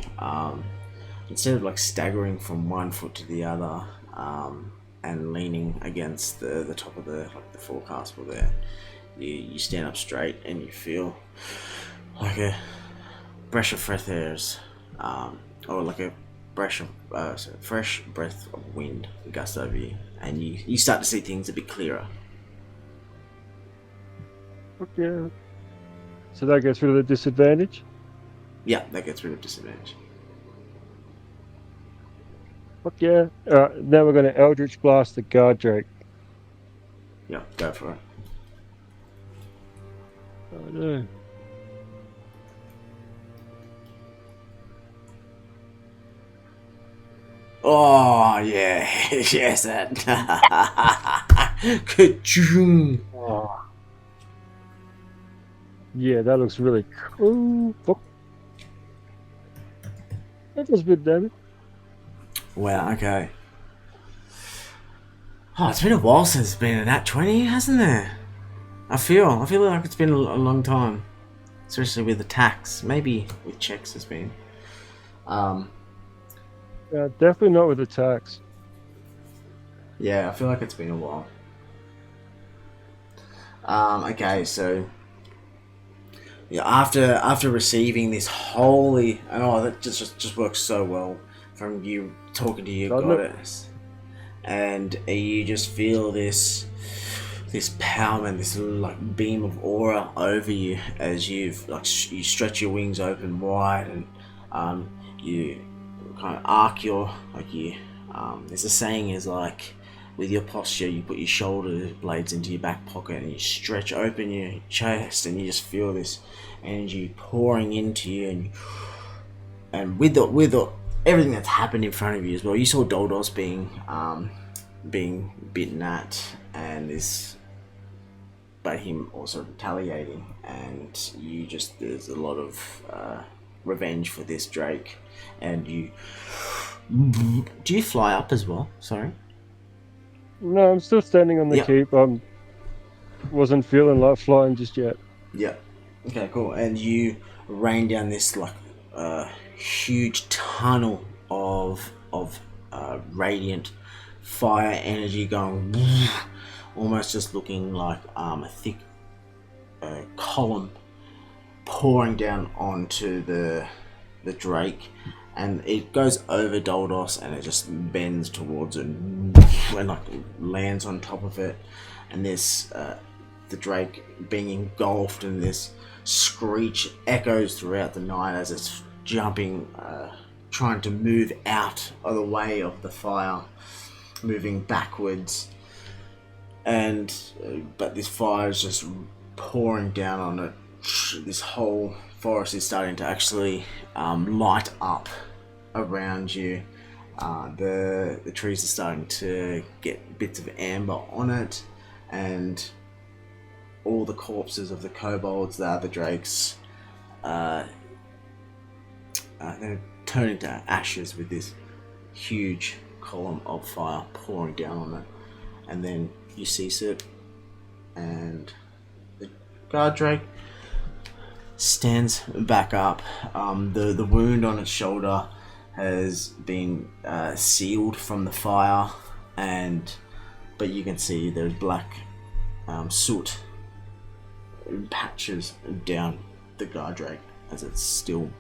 instead of like staggering from one foot to the other, and leaning against the top of the forecastle there, you stand up straight and you feel like a breath of fresh airs, or like a fresh breath of wind gust over you, and you start to see things a bit clearer. Okay. So that gets rid of the disadvantage? Yeah, that gets rid of disadvantage. Fuck yeah. Alright, now we're going to Eldritch Blast the guard drake. Yeah, go for it. Oh no. Oh yeah, yes, that. Ka-choom. Oh. Yeah, that looks really cool. Fuck. That does a bit of damage. Wow, okay. Oh, it's been a while since it's been a nat 20, hasn't there? I feel like it's been a long time, especially with attacks. Maybe with checks it's been. Yeah, definitely not with attacks. Yeah, I feel like it's been a while. Okay, so yeah, after receiving this holy, and that just works so well from you talking to your goddess, and you just feel this power and this like beam of aura over you as you stretch your wings open wide, and you kind of arc your there's a saying is like, with your posture you put your shoulder blades into your back pocket and you stretch open your chest, and you just feel this energy pouring into you, and with everything that's happened in front of you as well. You saw Doldos being bitten at, and but him also retaliating, and there's a lot of revenge for this drake. And do you fly up as well? Sorry. No, I'm still standing on the keep. Wasn't feeling like flying just yet. Yeah. Okay, cool. And you rain down this like huge tunnel of radiant fire energy going, almost just looking like a thick column pouring down onto the drake, and it goes over Doldos, and it just bends towards it and like lands on top of it, and this the drake being engulfed in this screech echoes throughout the night as it's jumping, trying to move out of the way of the fire, moving backwards, and but this fire is just pouring down on it. This whole forest is starting to actually light up around you, The trees are starting to get bits of amber on it, and all the corpses of the kobolds, the other drakes, they turn into ashes with this huge column of fire pouring down on it. And then you cease it, and the guard drake stands back up. The wound on its shoulder has been sealed from the fire, but you can see there's black soot in patches down the guard drake as it's still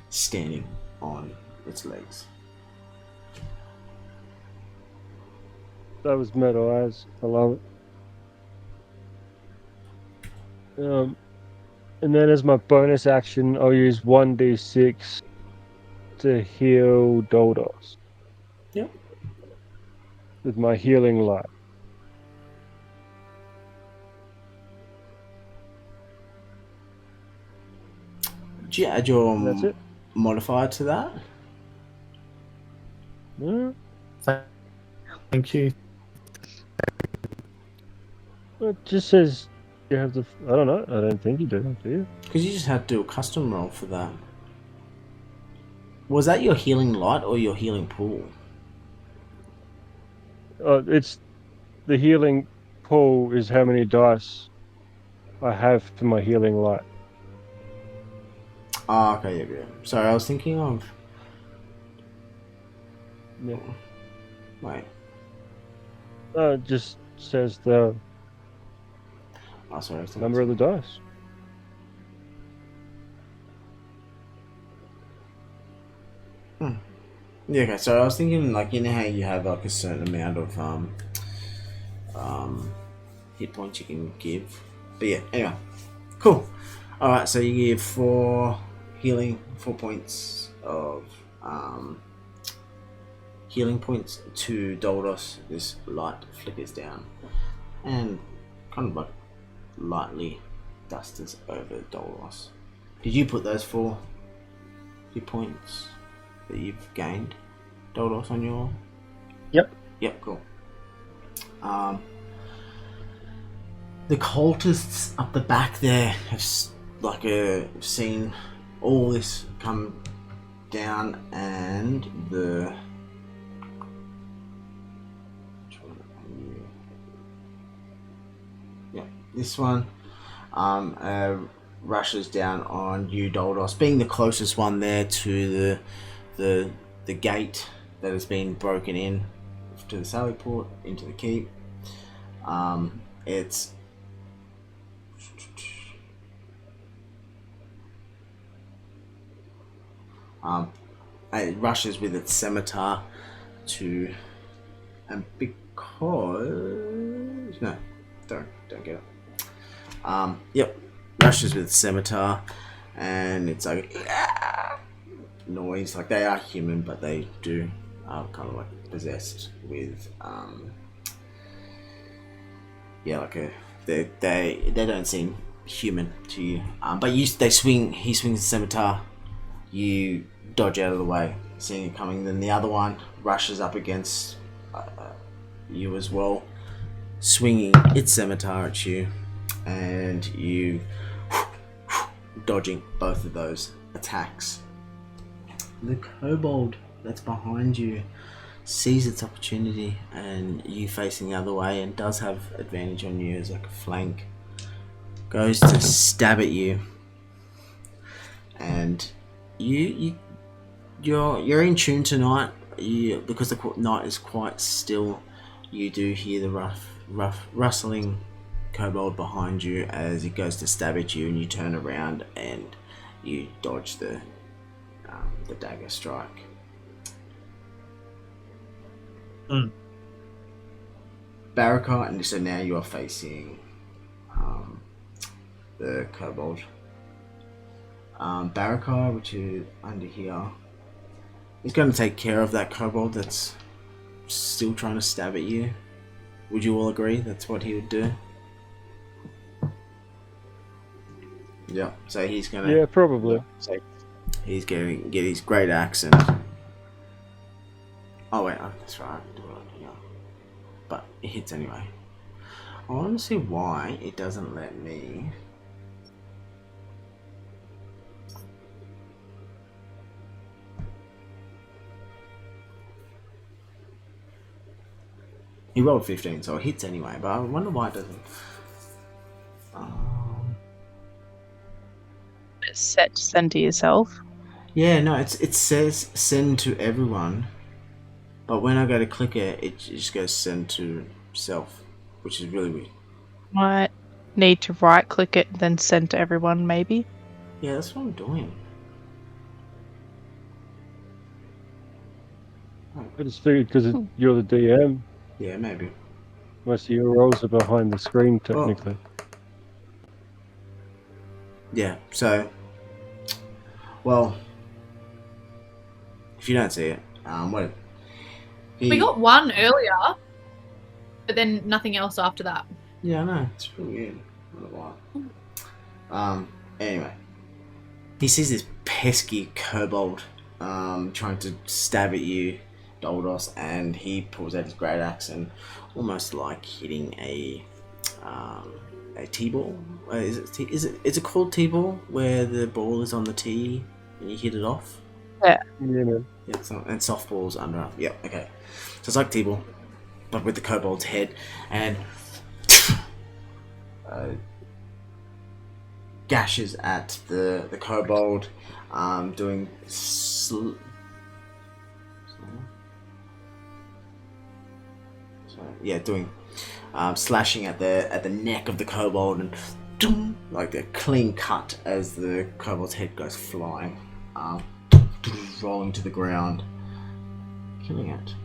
standing on its legs. That was metal eyes. I love it. And then as my bonus action, I'll use 1d6 to heal Doldos. Yep. With my healing light. Do you add your That's it. modifier to that? Yeah. Thank you. It just says you have to. I don't know. I don't think you do you? Because you just had to do a custom roll for that. Was that your healing light or your healing pool? It's the healing pool is how many dice I have for my healing light. Ah, okay, yeah. Sorry, I was thinking of... Yeah. Wait. It just says the Oh, sorry. I was thinking number of the dice. Yeah, okay, so I was thinking, like, you know how you have, like, a certain amount of, hit points you can give? But yeah, anyway. Cool. Alright, so you give 4 points of, healing points to Doldos. This light flickers down and kind of, like, lightly dusters over Doldos. Did you put those 4 hit points that you've gained, Doldos, on your... Yep, cool. The cultists up the back there have seen all this come down, and the... Yeah, this one rushes down on you, Doldos, being the closest one there to the gate that has been broken in to the sally port into the keep. It rushes with its scimitar to, and because no, don't get it. Yep, rushes with its scimitar, and it's like noise. Like, they are human, but they do are kind of like possessed with they don't seem human to you. But he swings the scimitar, you dodge out of the way, seeing it coming. Then the other one rushes up against you as well, swinging its scimitar at you, and you dodging both of those attacks. The kobold that's behind you sees its opportunity, and you facing the other way, and does have advantage on you as like a flank, goes to stab at you, and you're in tune tonight. Because the night is quite still, you do hear the rough rustling kobold behind you as it goes to stab at you, and you turn around and you dodge the dagger strike. Barakar, and so now you are facing the kobold. Barakar, which is under here, is going to take care of that kobold that's still trying to stab at you. Would you all agree that's what he would do? Yeah, so he's going to... Yeah, probably. He's going to get his great axe and Oh wait, that's right. I can do it. Yeah, but it hits anyway. I want to see why it doesn't let me. He rolled 15, so it hits anyway. But I wonder why it doesn't. It's set to send to yourself. Yeah, no, it says send to everyone, but when I go to click it, it just goes send to self, which is really weird. Might need to right click it, then send to everyone, maybe. Yeah, that's what I'm doing. I just figured because you're the DM, Yeah, maybe. most of your roles are behind the screen, technically. Yeah, so, well, if you don't see it, what? We got one earlier, but then nothing else after that. Yeah, I know. It's really weird. I don't know why. Anyway. He sees this pesky kobold trying to stab at you, Doldos, and he pulls out his great axe and almost like hitting a T-ball. Is it called T-ball where the ball is on the tee and you hit it off? Yeah, man. Yeah, and softballs under. Yeah, okay. So it's like T-ball, but with the kobold's head, and gashes at the kobold, doing slashing at the neck of the kobold, and like the clean cut as the kobold's head goes flying, rolling to the ground, killing it.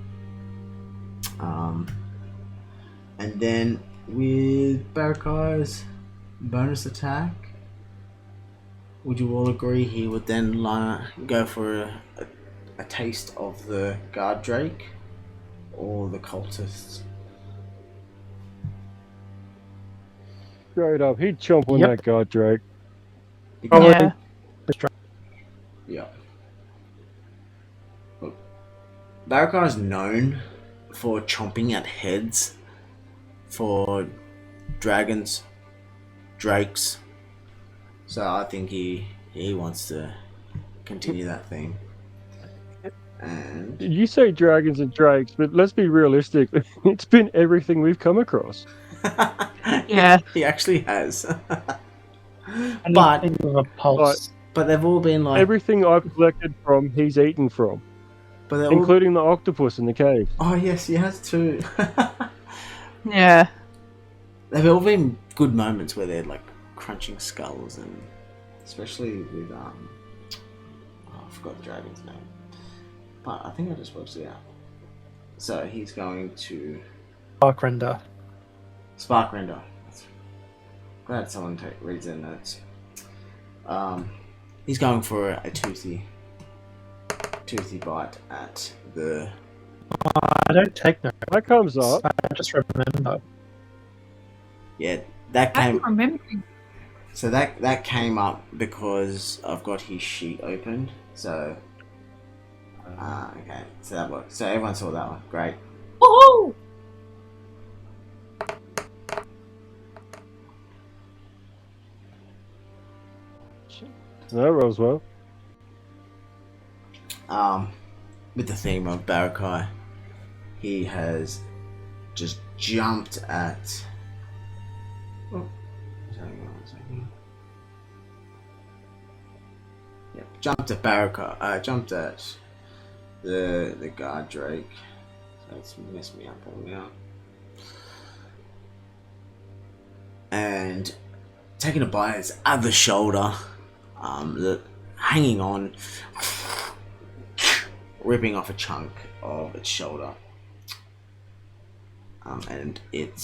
And then with Barakai's bonus attack, would you all agree he would then go for a taste of the guard drake or the cultists? Straight up, he'd chomp on that guard drake. Yeah. Yeah. Look, Barakai is known for chomping at heads for dragons, drakes. So I think he wants to continue that theme. And You say dragons and drakes, but let's be realistic. It's been everything we've come across. Yeah. he actually has. And But- anything with a pulse. But they've all been like. Everything I've collected from, he's eaten from, But they're all. including the octopus in the cave. Oh yes, he has too. Yeah. They've all been good moments where they're like crunching skulls, and especially with I forgot the dragon's name, but I think I just worked it out. So he's going to Sparkrender. Sparkrender. Glad someone reads their notes. He's going for a toothy bite at the. I don't take notes. That comes up. I just remember. Yeah, that I'm came. remembering. So that came up because I've got his sheet opened. So. Okay, so that works. So everyone saw that one. Great. Woohoo! That rolls well. With the theme of Barakai, he has just jumped at. Oh, sorry, one second. Yeah, jumped at Barakai. Jumped at the guard drake. So it's messed me up all now. And taking a bite at his other shoulder, hanging on, ripping off a chunk of its shoulder, and it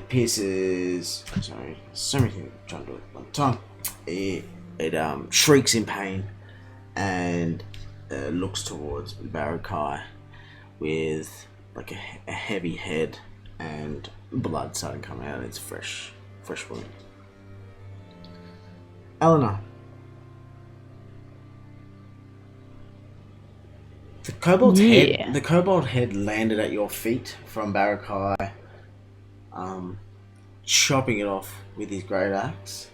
pierces. Sorry, so many things I'm trying to do at one time. It shrieks in pain and looks towards Barakai with like a heavy head and blood starting coming out of its fresh wound. Eleanor. Kobold's Yeah. head. The kobold head landed at your feet from Barakai, chopping it off with his great axe,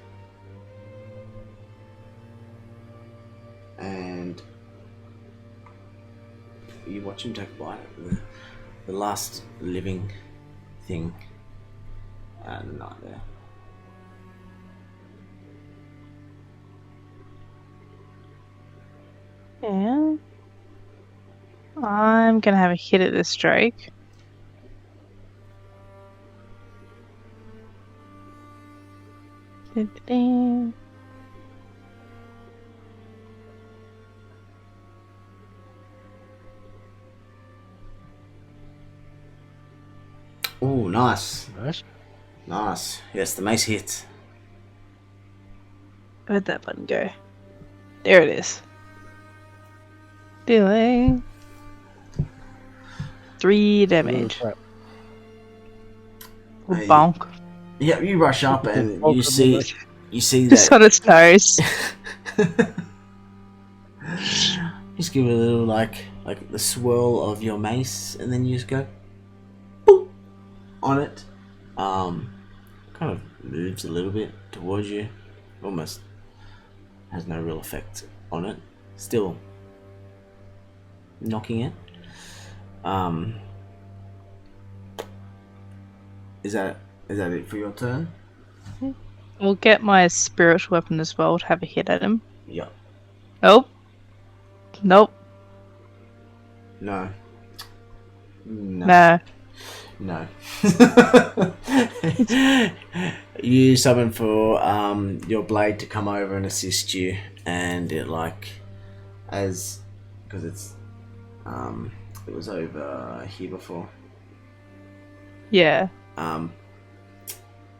and you watch him take a bite at the last living thing at the night there. Yeah. I'm gonna have a hit at this drake. Da-da-da. Oh, nice. Nice. Nice. Yes, the mace hits. Where'd that button go? There it is. Dealing 3 damage. Crap. Hey. Bonk. Yeah, you rush up and Oh, you goodness. see Just that. on its nose. Just give it a little like the swirl of your mace, and then you just go boop on it. Kind of moves a little bit towards you. Almost has no real effect on it. Still knocking it. Is that it for your turn? We'll get my spiritual weapon as well to have a hit at him. Yeah. Nope. Nope. No. No. No. You summon for your blade to come over and assist you, and it because it's it was over here before. Yeah.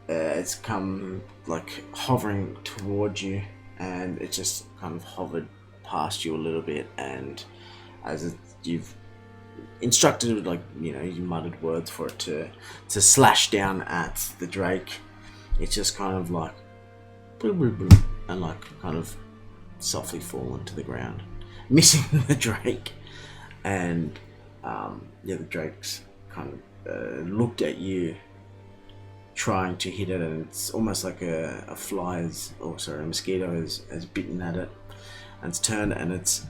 It's come hovering towards you, and it just kind of hovered past you a little bit, and as you've instructed it, you muttered words for it to slash down at the drake, it's just kind of boom, boom, boom, and kind of softly fallen to the ground, missing the drake. And the drake's kind of looked at you trying to hit it, and it's almost like a mosquito has bitten at it, and it's turned, and it's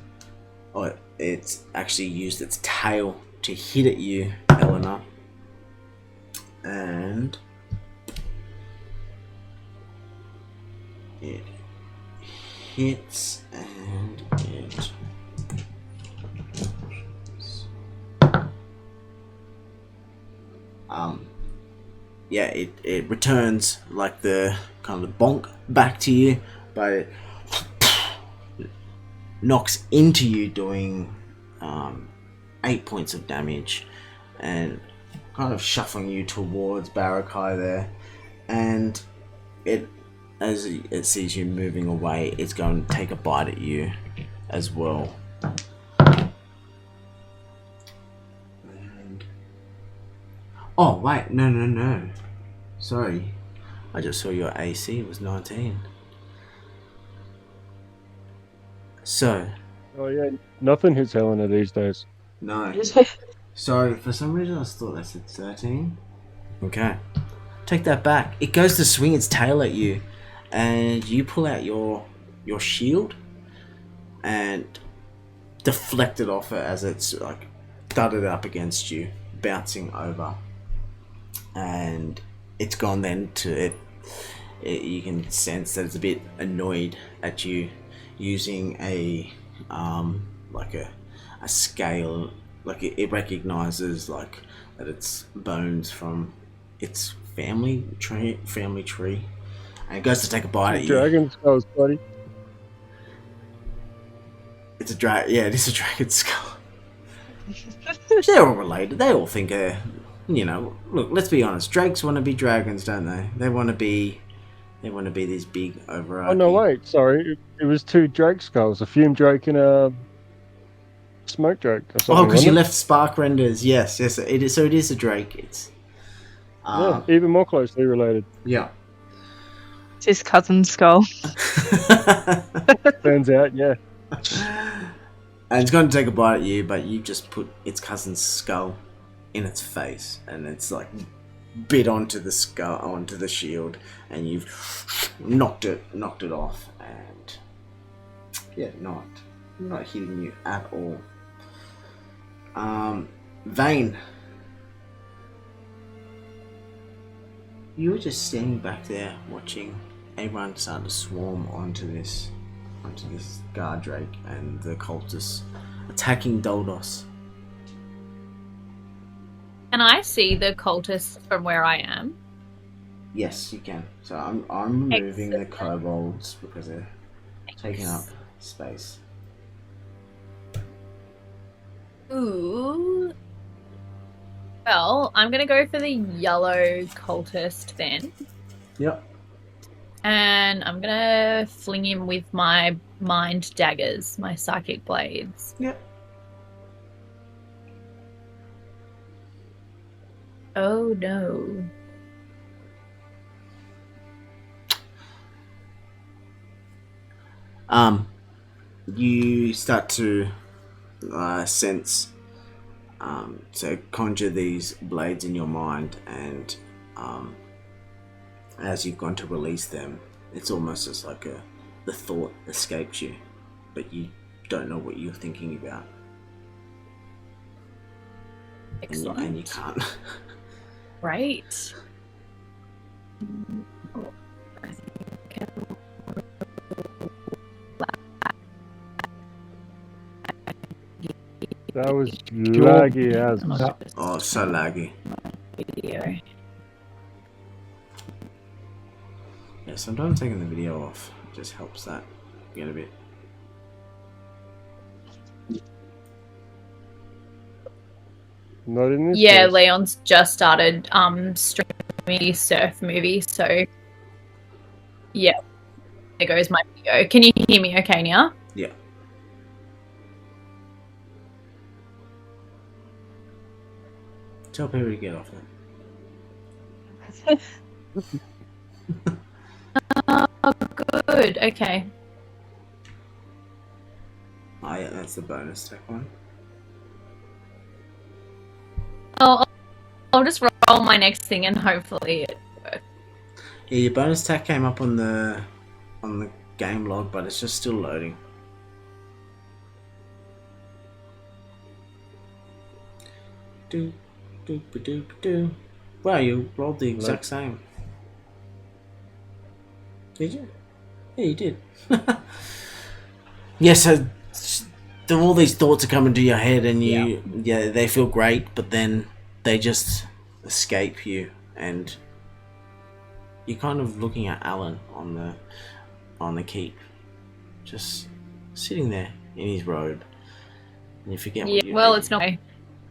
actually used its tail to hit at you, Eleanor, and it hits, and it it returns the kind of bonk back to you, but it knocks into you, doing 8 points of damage, and kind of shuffling you towards Barakai there. And as it sees you moving away, it's going to take a bite at you as well. And oh wait, no. Sorry, I just saw your AC was 19. So. Oh yeah, nothing hits Helena these days. No. Sorry, for some reason I thought that said 13. Okay. Take that back. It goes to swing its tail at you, and you pull out your shield and deflect it off it as it's thudded up against you, bouncing over. And it's gone then to it. You can sense that it's a bit annoyed at you using a scale, it recognizes that it's bones from its family tree, and it goes to take a bite at you. Dragon skulls, buddy. It's a it is a dragon skull. They're all related. They all think look, let's be honest, drakes want to be dragons, don't they? They want to be these big overarching. Oh no, wait, sorry. It was 2 drake skulls, a fume drake and a smoke drake or something. Oh, because you wasn't it? left spark renders. Yes, it is. So it is a drake. It's Yeah, even more closely related. yeah. It's his cousin's skull. Turns out, yeah. And it's going to take a bite at you, but you just put its cousin's skull in its face, and it's like bit onto the skull, onto the shield, and you've knocked it off, and yeah, not hitting you at all. Vane, you were just standing back there watching everyone start to swarm onto this guard drake and the cultists attacking Doldos. Can I see the cultists from where I am? Yes, you can. So I'm removing the Excellent. kobolds because they're taking up space. Ooh. Well, I'm gonna go for the yellow cultist then. Yep. And I'm gonna fling him with my mind daggers, my psychic blades. Yep. Oh no. You start to sense, to conjure these blades in your mind, and as you've gone to release them, it's almost as like the thought escapes you, but you don't know what you're thinking about. Excellent. And you can't. Right. That was laggy as. Oh, so laggy. Video. Yeah, sometimes taking the video off just helps that get a bit. Not in this Yeah, case. Leon's just started streaming surf movie, so yeah. There goes my video. Can you hear me okay now? Yeah. Tell people to get off it. Oh, good. Okay. Oh yeah, that's the bonus tech one. I'll just roll my next thing and hopefully it works. Yeah, your bonus tech came up on the game log, but it's just still loading. Do do ba do ba do. Wow, you rolled the exact same. Did you? Yeah, you did. Yeah, so all these thoughts are coming to your head, and yeah, they feel great, but then they just escape you, and you're kind of looking at Alan on the keep, just sitting there in his robe, and you forget. Yeah, well, it's not.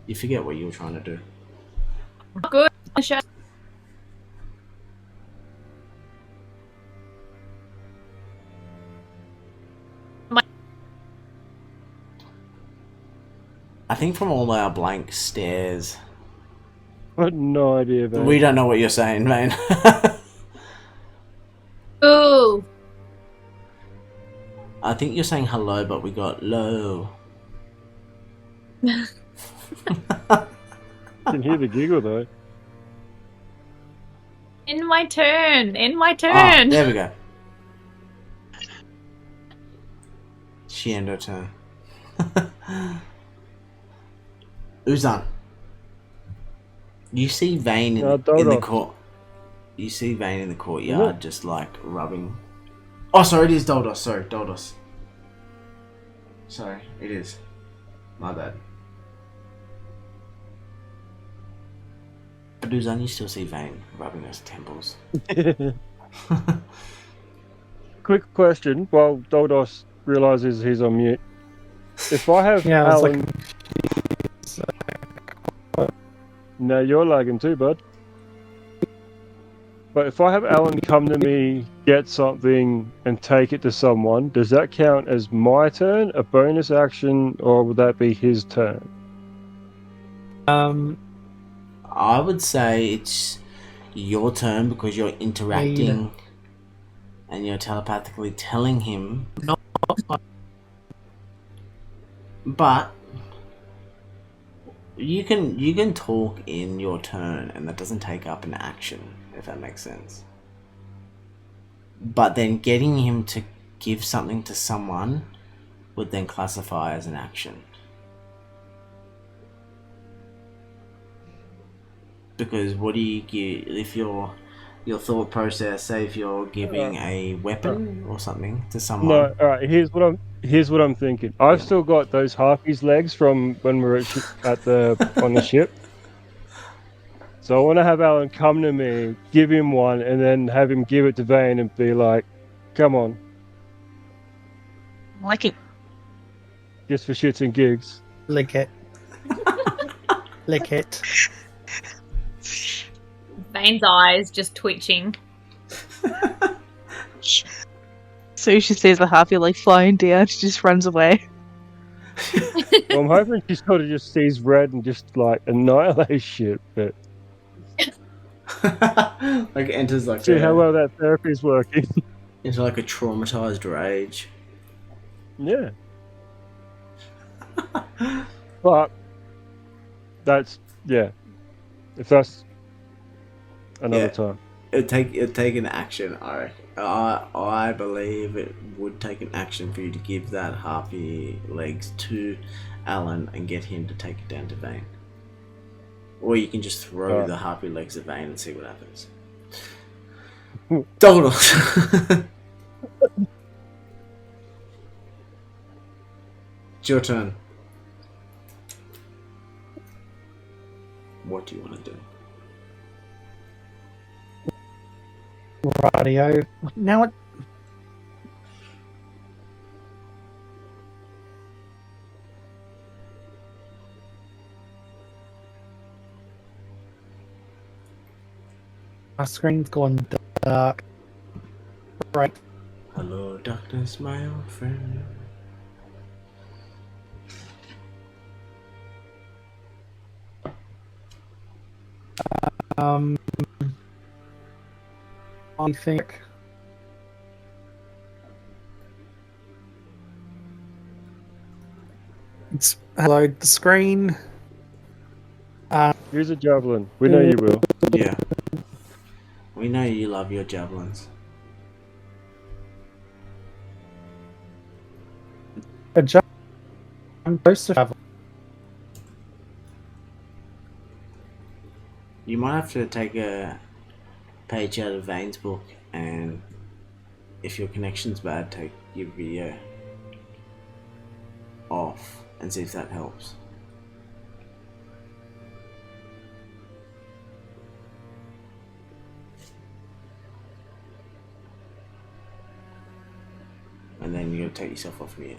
You forget what you were trying to do. Good. I think from all our blank stares, I had no idea about we don't know what you're saying, man. Ooh. I think you're saying hello, but we got low. I can hear the giggle though. In my turn. Ah, there we go. Shiendo turn. Uzan. You see Vane in the court. You see Vane in the courtyard, just like rubbing. Oh, sorry, it is Doldos. Sorry, Doldos. Sorry, it is. My bad. But Uzan, you still see Vane rubbing those temples. Quick question while Doldos realizes he's on mute. If I have Alan... No, you're lagging too, bud. But if I have Alan come to me, get something, and take it to someone, does that count as my turn, a bonus action, or would that be his turn? I would say it's your turn because you're interacting and you're telepathically telling him. But you can talk in your turn, and that doesn't take up an action, if that makes sense. But then getting him to give something to someone would then classify as an action. Because what do you give if your thought process? Say if you're giving a weapon or something to someone. No, all right. Here's what I'm thinking. I've still got those harpies legs from when we were on the ship. So I want to have Alan come to me, give him one, and then have him give it to Vane and be like, "Come on, Like it. just for shits and gigs." Lick it. Lick it. Vane's eyes just twitching. So she sees the harpy like flying down, she just runs away. Well, I'm hoping she sort of just sees red and just like annihilates shit. But like enters like see how well that therapy is working. into like a traumatized rage. Yeah. But that's if that's another time. It'd take an action. I believe it would take an action for you to give that harpy legs to Alan and get him to take it down to Vane. Or you can just throw the harpy legs at Vane and see what happens. Doggles. It's your turn. What do you want to do? Radio. Now it. My screen's gone dark. Right. Hello, darkness, my old friend. I think it's load the screen. Here's a javelin. We know you will. Yeah. We know you love your javelins. I'm supposed to travel. You might have to take a page out of Vane's book, and if your connection's bad, take your video off and see if that helps. And then you gotta take yourself off mute.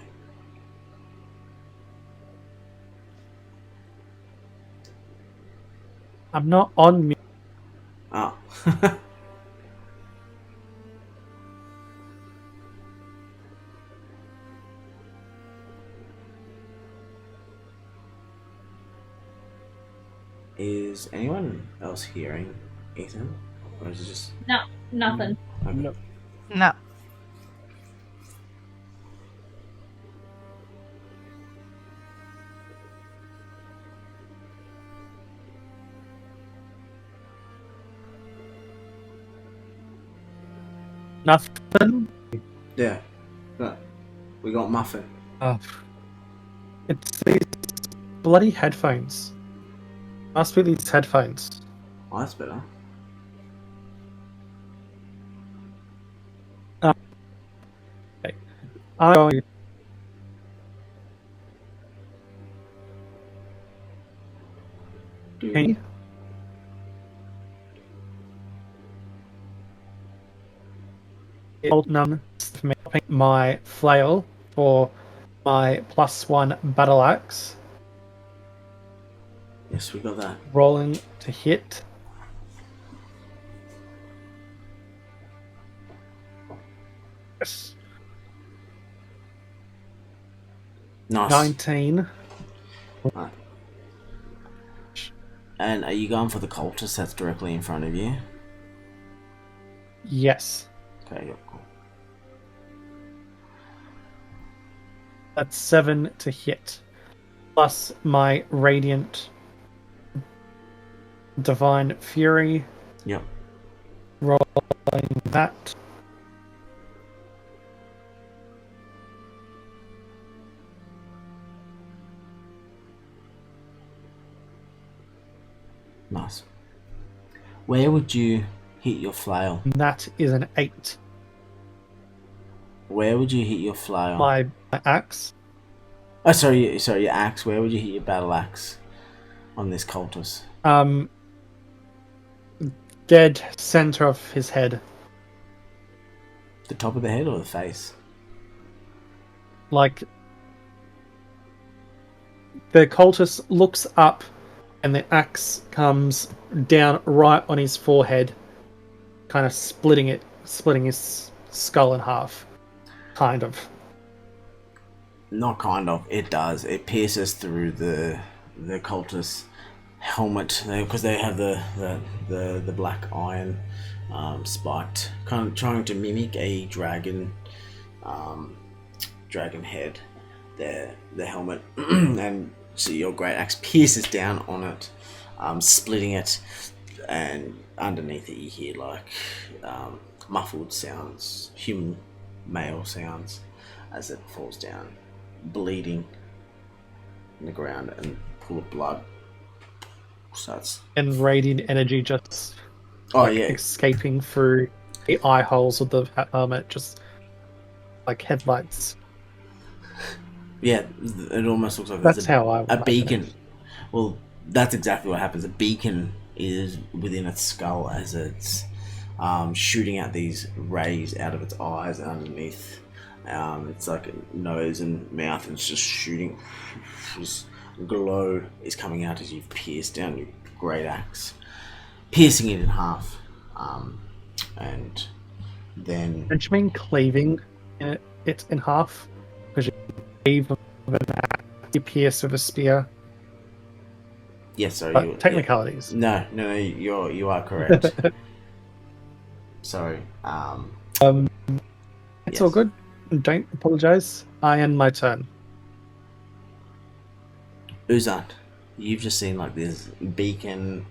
I'm not on mute. Oh. Is anyone else hearing Ethan? Or is it just... No, nothing. Okay. No. No. Nothing. Yeah. Right. We got Muffin. It's these bloody headphones. Must be these headphones. Oh, that's better. I'm going. Okay. Hold none for me. My flail for my +1 battle axe. Yes, we got that. Rolling to hit. Yes. Nice. 19. Right. And are you going for the cultist that's directly in front of you? Yes. Okay, yeah, cool. That's 7 to hit. plus my radiant divine fury. Yep. Rolling that. Nice. Where would you hit your flail? That is an 8. Where would you hit your flail? My axe. Oh, sorry, your axe. Where would you hit your battle axe on this cultist? Dead center of his head. The top of the head or the face? Like, the cultist looks up and the axe comes down right on his forehead, kind of splitting his skull in half. Kind of. Not kind of. It does. It pierces through the cultist's helmet because they have the black iron spiked, kind of trying to mimic a dragon head. The helmet, and so your great axe pierces down on it, splitting it, and underneath it you hear like muffled sounds, human male sounds, as it falls down, bleeding in the ground, and pool of blood starts. And radiant energy just escaping through the eye holes of the helmet, just like headlights. Yeah, it almost looks like that's how I a beacon. Well, that's exactly what happens. A beacon is within its skull as it's shooting out these rays out of its eyes, and underneath it's like a nose and mouth, and it's just shooting. This glow is coming out as you've pierced down your great axe, piercing it in half, and then. Don't you mean cleaving it in half? Because you cleave of an axe, you pierce with a spear. Yes, sorry. Technicalities. Yeah. No, you are correct. Sorry. It's yes. all good. Don't apologize. I end my turn. Uzan, you've just seen like this beacon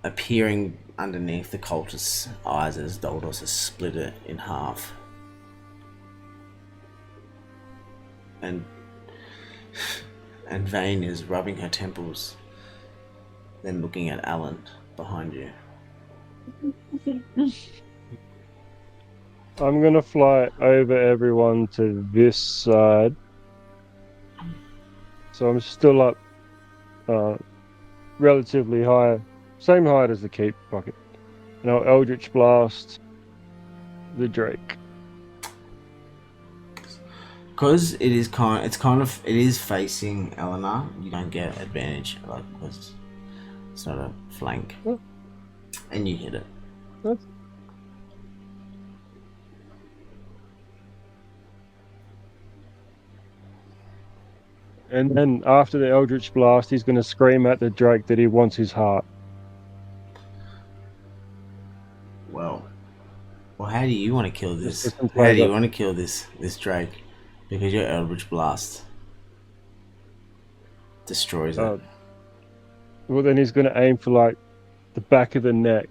appearing underneath the cultist's eyes as Doldos has split it in half. And Vane is rubbing her temples, then looking at Alan behind you. I'm gonna fly over everyone to this side. So I'm still up relatively high, same height as the keep pocket. And I'll Eldritch Blast the Drake. Because it is facing Eleanor, you don't get advantage, like, because it's not a flank. Oh. And you hit it. That's... And then after the Eldritch Blast, he's going to scream at the Drake that he wants his heart. Well, how do you want to kill this? How do you want to kill this Drake? Because your Eldritch Blast destroys it. Well, then he's going to aim for like the back of the neck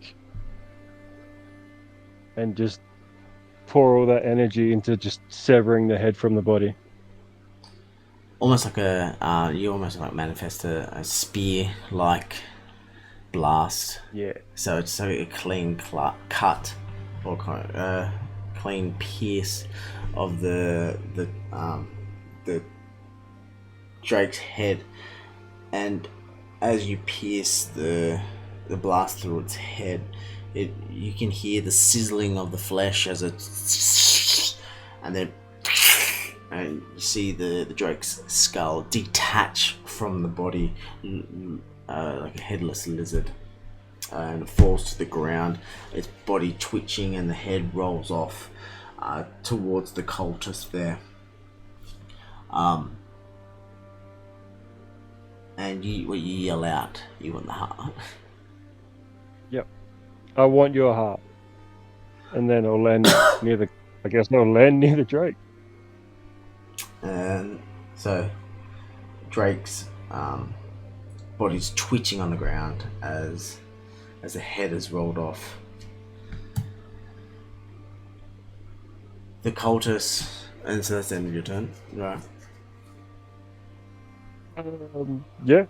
and just pour all that energy into just severing the head from the body. Almost like you almost like manifest a spear-like blast. Yeah. So it's a clean cut or clean pierce of the Drake's head, and as you pierce the blast through its head, you can hear the sizzling of the flesh as it, and then. And you see the Drake's skull detach from the body like a headless lizard, and it falls to the ground, its body twitching, and the head rolls off towards the cultist there. And you yell out, you want the heart. Yep. I want your heart. And then I'll land near the Drake. And so Drake's body's twitching on the ground as the head is rolled off. The cultist, and so that's the end of your turn, right? Yeah.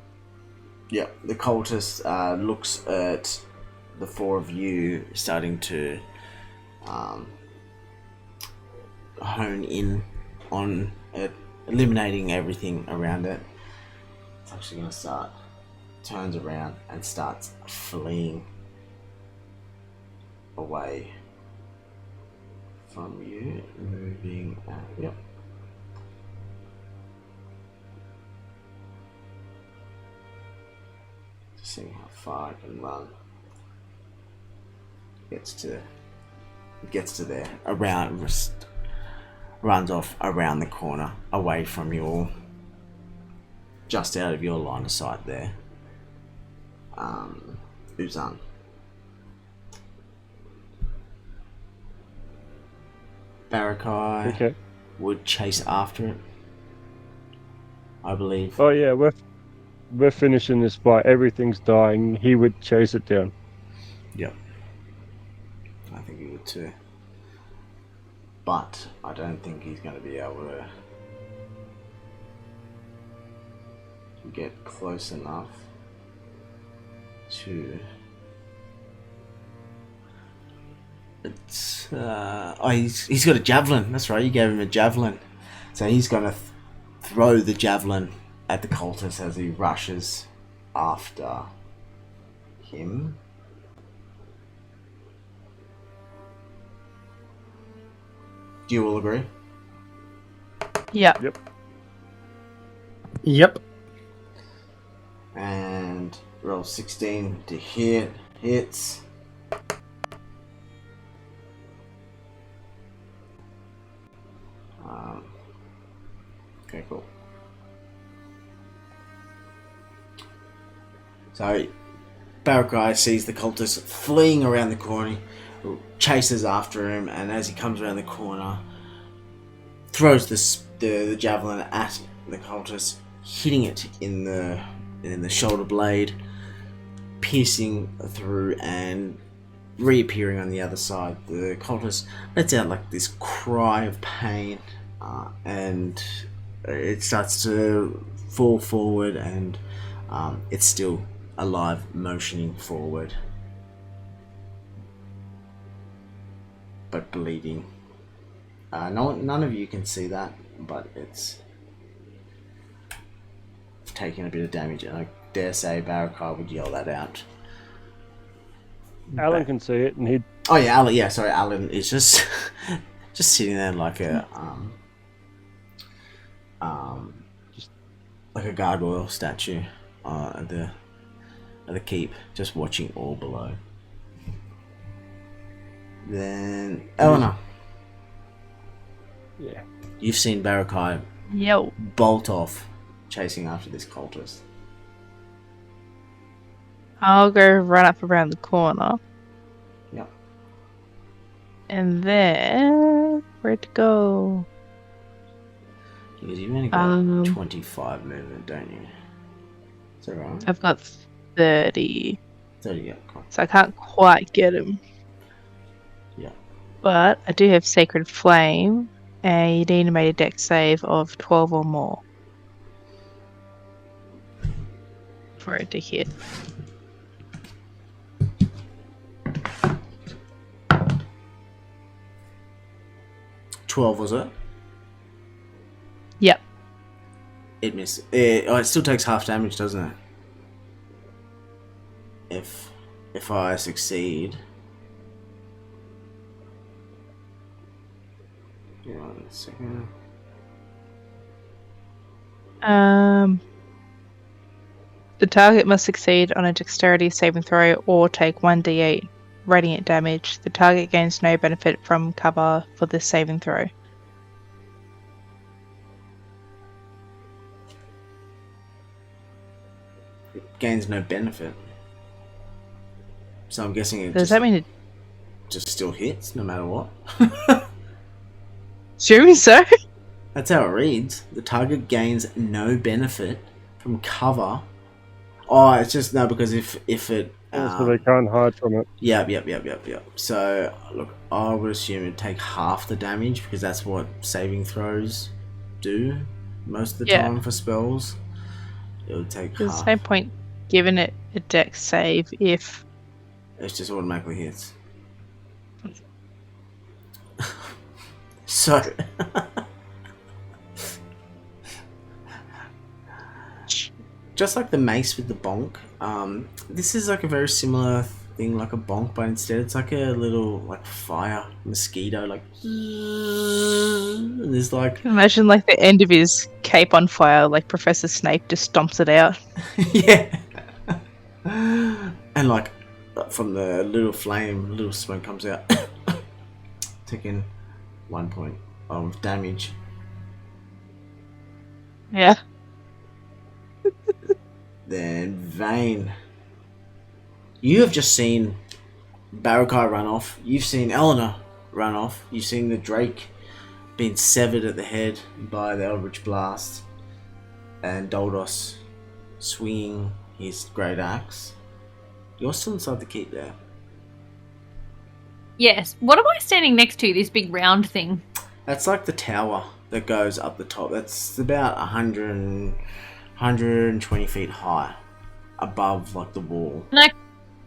Yeah, the cultist looks at the four of you, starting to hone in on it, eliminating everything around it. It's actually going to start, turns around and starts fleeing away from you, moving. Yep. Seeing how far I can run. Gets to there. Runs off around the corner, away from you all. Just out of your line of sight there. Uzan. Barakai would chase after it, I believe. Oh yeah, we're finishing this fight. Everything's dying. He would chase it down. Yep. I think he would too. But I don't think he's going to be able to get close enough to... It's he's got a javelin. That's right, you gave him a javelin. So he's going to throw the javelin at the cultist as he rushes after him. Do you all agree? Yeah. Yep. Yep. And roll 16 to hit. Hits. Okay, cool. So, Barakai sees the cultist fleeing around the corner, chases after him, and as he comes around the corner, throws the javelin at the cultist, hitting it in the shoulder blade, piercing through and reappearing on the other side. The cultist lets out like this cry of pain, and it starts to fall forward, and it's still alive, motioning forward, but bleeding. None of you can see that, but it's taking a bit of damage, and I dare say Barakai would yell that out. Alan can see it, and he'd... Oh yeah, Alan. Yeah, sorry, Alan is just sitting there like a like a gargoyle statue at the keep, just watching all below. Then Eleanor, Yeah. you've seen Barakai Yo. bolt off, chasing after this cultist. I'll go run up around the corner. Yep. And then where'd to go? Because you've only got 25 movement, don't you? Is that right? I've got 30. 30, yeah, cool. So I can't quite get him. Yeah. But I do have Sacred Flame, and you need to make a dex save of 12 or more for it to hit. $12 was it? Yep. It missed. It still takes half damage, doesn't it? If I succeed. Hang on a second. The target must succeed on a dexterity saving throw or take 1d8 radiant damage. The target gains no benefit from cover for this saving throw. It gains no benefit. So I'm guessing it Does that mean it... just still hits no matter what? Assuming so? That's how it reads. The target gains no benefit from cover. Oh, it's just no, because if it So they can't hide from it. Yep. So look, I would assume it'd take half the damage because that's what saving throws do most of the Yeah. time for spells. It would take There's half. no point giving it a dex save if It's just automatically hits. So just like the mace with the bonk, this is like a very similar thing like a bonk, but instead it's like a little like fire mosquito, like and there's like imagine like the end of his cape on fire, like Professor Snape just stomps it out. yeah, and like from the little flame, little smoke comes out, taking 1 point of damage. Yeah. Then Vane, you have just seen Barakai run off. You've seen Eleanor run off. You've seen the Drake being severed at the head by the Eldritch Blast, and Doldos swinging his great axe. You're still inside the keep there. Yes. What am I standing next to? This big round thing. That's like the tower that goes up the top. That's about 120 feet high above like the wall. Can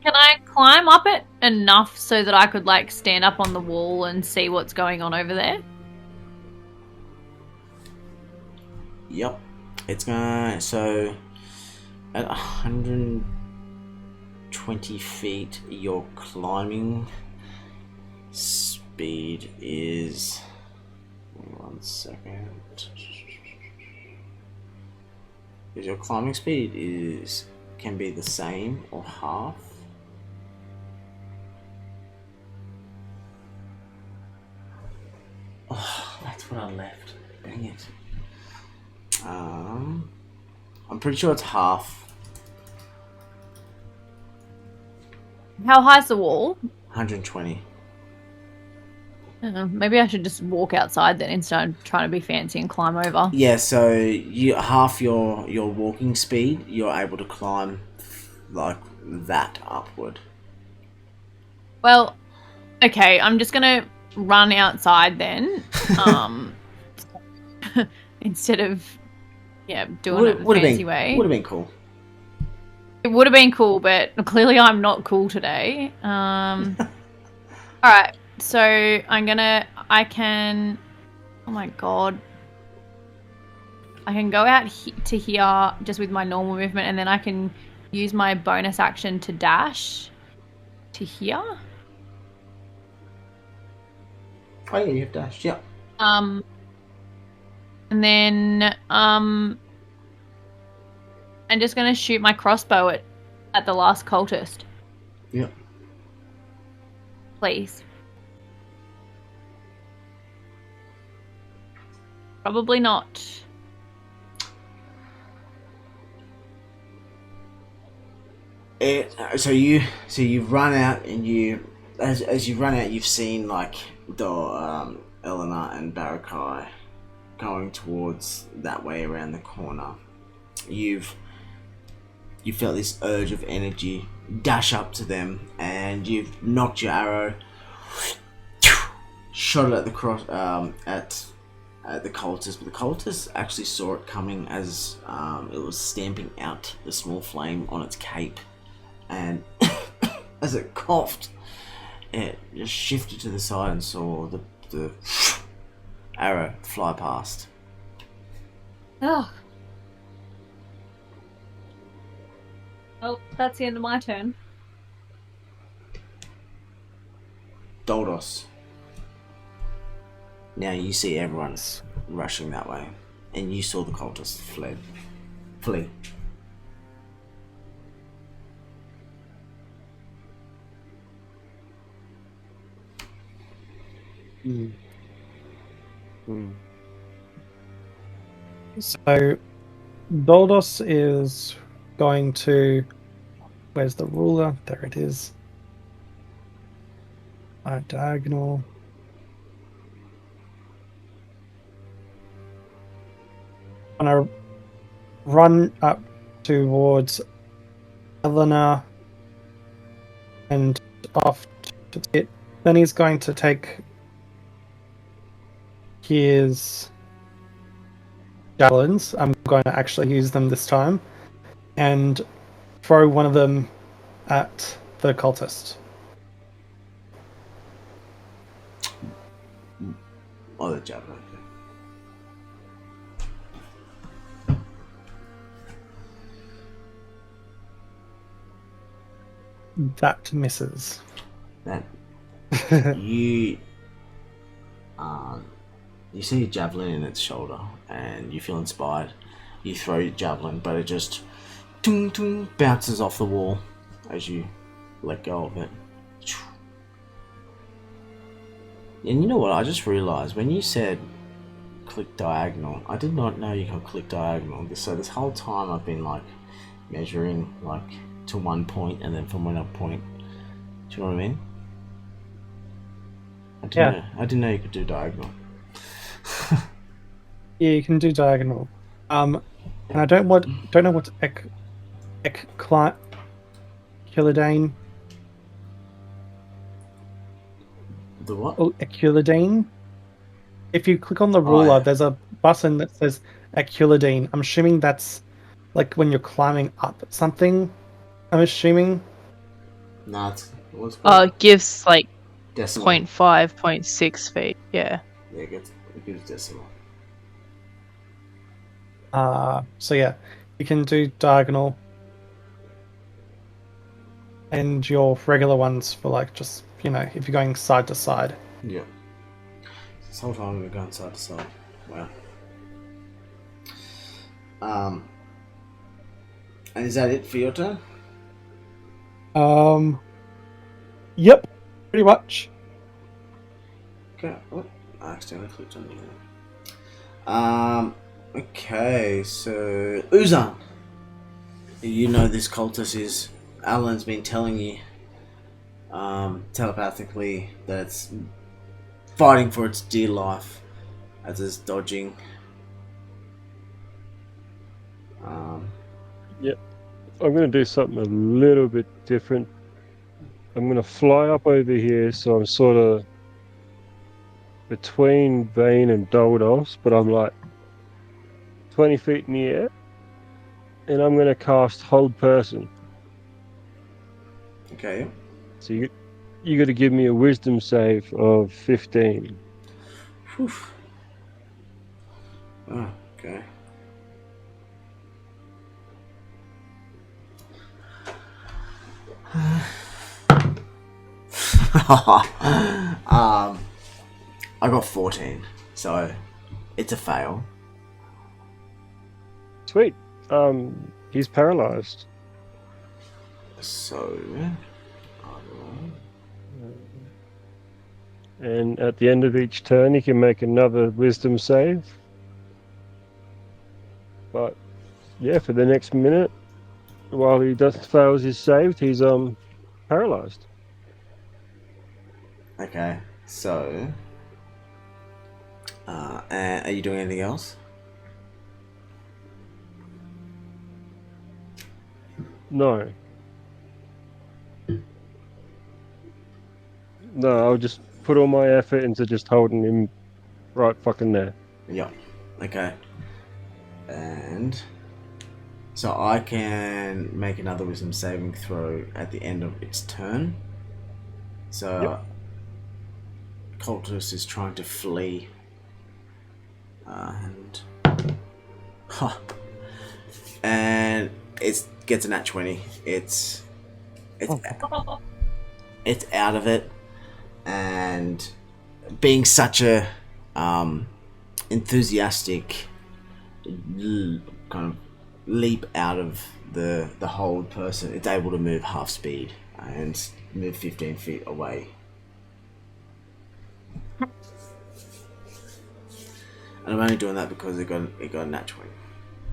I climb up it enough so that I could like stand up on the wall and see what's going on over there? Yep. It's gonna, so at 120 feet your climbing speed is 1 second. Your climbing speed can be the same or half. Oh, that's what I left. Dang it. I'm pretty sure it's half. How high's the wall? 120. Maybe I should just walk outside then instead of trying to be fancy and climb over. Yeah, so you half your walking speed, you're able to climb like that upward. Well, okay, I'm just gonna run outside then. Instead of doing it the fancy way. Would have been cool. It would have been cool, but clearly I'm not cool today. Alright, so I can, oh my god. I can go out to here just with my normal movement, and then I can use my bonus action to dash to here. Oh yeah, you have dashed, yeah. And then I'm just gonna shoot my crossbow at the last cultist. Yep. Please. Probably not. So you've run out, and as you run out, you've seen like the Eleanor and Barakai going towards that way around the corner. You felt this urge of energy dash up to them, and you've knocked your arrow, shot it at the at the cultist, but the cultist actually saw it coming as it was stamping out the small flame on its cape, and as it coughed, it just shifted to the side and saw the arrow fly past. Oh. Well, that's the end of my turn. Doldos. Now you see everyone rushing that way, and you saw the cultists flee. So, Doldos is going to. Where's the ruler? There it is. Diagonal. I'm gonna run up towards Eleanor and off to it. Then he's going to take his javelins. I'm going to actually use them this time and throw one of them at the cultist. Oh, the javelin. That misses. That you you see a javelin in its shoulder and you feel inspired. You throw your javelin, but it just tung, tung, bounces off the wall as you let go of it. And you know what, I just realized when you said click diagonal, I did not know you could click diagonal. So this whole time I've been like measuring like to one point and then from one point. Do you know what I mean? I didn't know you could do diagonal. Yeah, you can do diagonal. And I don't know what Equilidane. The what? Oh, Equilidane. If you click on the ruler, there's a button that says Equilidane. I'm assuming that's like when you're climbing up something. I'm assuming. Nah, what's it gives like decimal. 0.5, 0.6 feet. Yeah. Yeah, it gives decimal. So yeah, you can do diagonal, and your regular ones for like just if you're going side to side. Yeah. This whole time we're going side to side. Wow. And is that it for your turn? Yep, pretty much. Okay. Oh, I accidentally clicked on you. Okay, so Uzan, you know this cultist is. Alan's been telling you, telepathically that it's fighting for its dear life as it's dodging. Yep. I'm going to do something a little bit different. I'm going to fly up over here, so I'm sort of between Vane and Doldos, but I'm like 20 feet in the air, and I'm going to cast Hold Person. Okay. So you got to give me a Wisdom save of 15. Whew. Oh, okay. I got 14, so it's a fail. Sweet. He's paralyzed. So, And at the end of each turn, he can make another Wisdom save. But yeah, for the next minute, while he fails his save, he's paralyzed. okay, so, and are you doing anything else? No. No, I'll just put all my effort into just holding him right fucking there. Yeah. Okay. And so I can make another wisdom saving throw at the end of its turn. So Yep. Cultist is trying to flee. And it gets a nat 20. It's out of it, and being such a enthusiastic kind of leap out of the hold person, it's able to move half speed and move 15 feet away. And I'm only doing that because it got a nat 20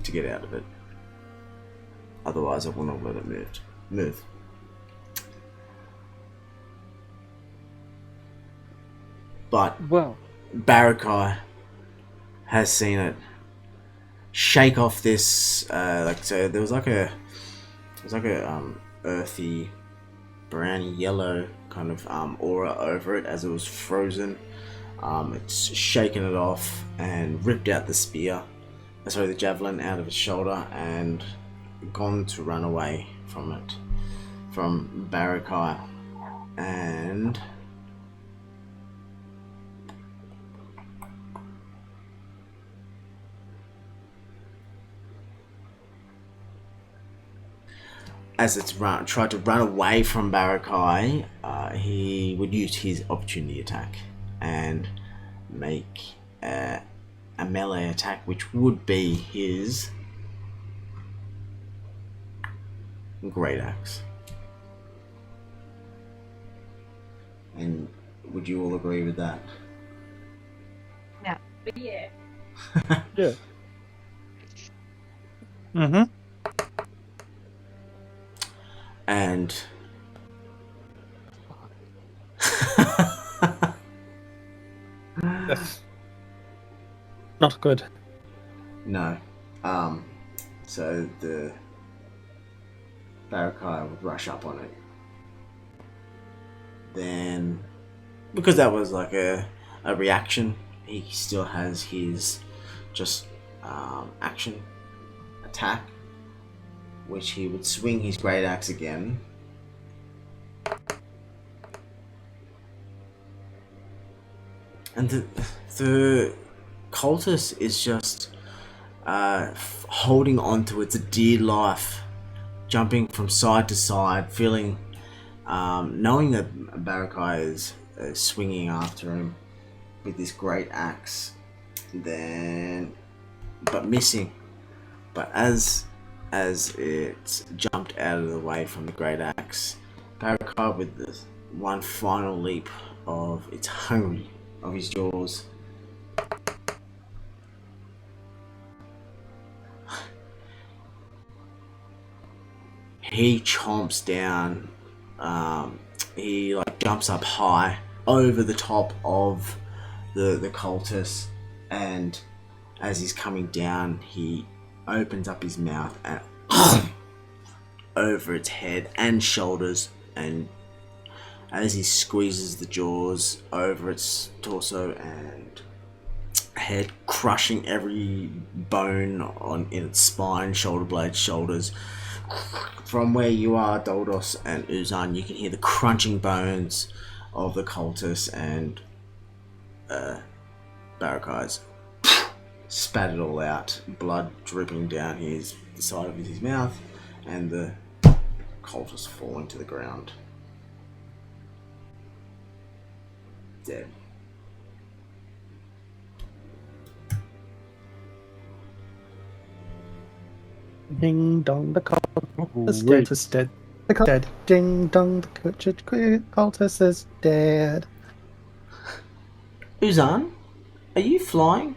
to get out of it. Otherwise, I wouldn't have let it move. But Well, Barakai has seen it. shake off this so there was earthy, browny yellow kind of aura over it as it was frozen. It's shaken it off and ripped out the the javelin out of its shoulder and gone to run away from it, from Barakai. And as it's tried to run away from Barakai, he would use his opportunity attack and make a melee attack, which would be his great axe. And would you all agree with that? Yeah. Yeah. Yeah. Mm-hmm. And Yes. Not good. no. So the Barakai would rush up on it. Then, because that was like a reaction, he still has his just action attack, which he would swing his great axe again. And the cultist is just holding on to its dear life, jumping from side to side, feeling, knowing that Barakai is swinging after him with this great axe, but missing. But as it jumped out of the way from the great axe, Barakai, with this one final leap of his jaws, he chomps down. He jumps up high over the top of the cultist, and as he's coming down, he opens up his mouth and over its head and shoulders, and as he squeezes the jaws over its torso and head, crushing every bone in its spine, shoulder blades, shoulders. From where you are, Doldos and Uzan, you can hear the crunching bones of the cultist, and Barakai's spat it all out, blood dripping down the side of his mouth, and the cultist falling to the ground, dead. Ding dong, the cultist Wait. is dead. The cultist is dead. Ding dong, the cultist is dead. Uzan, are you flying?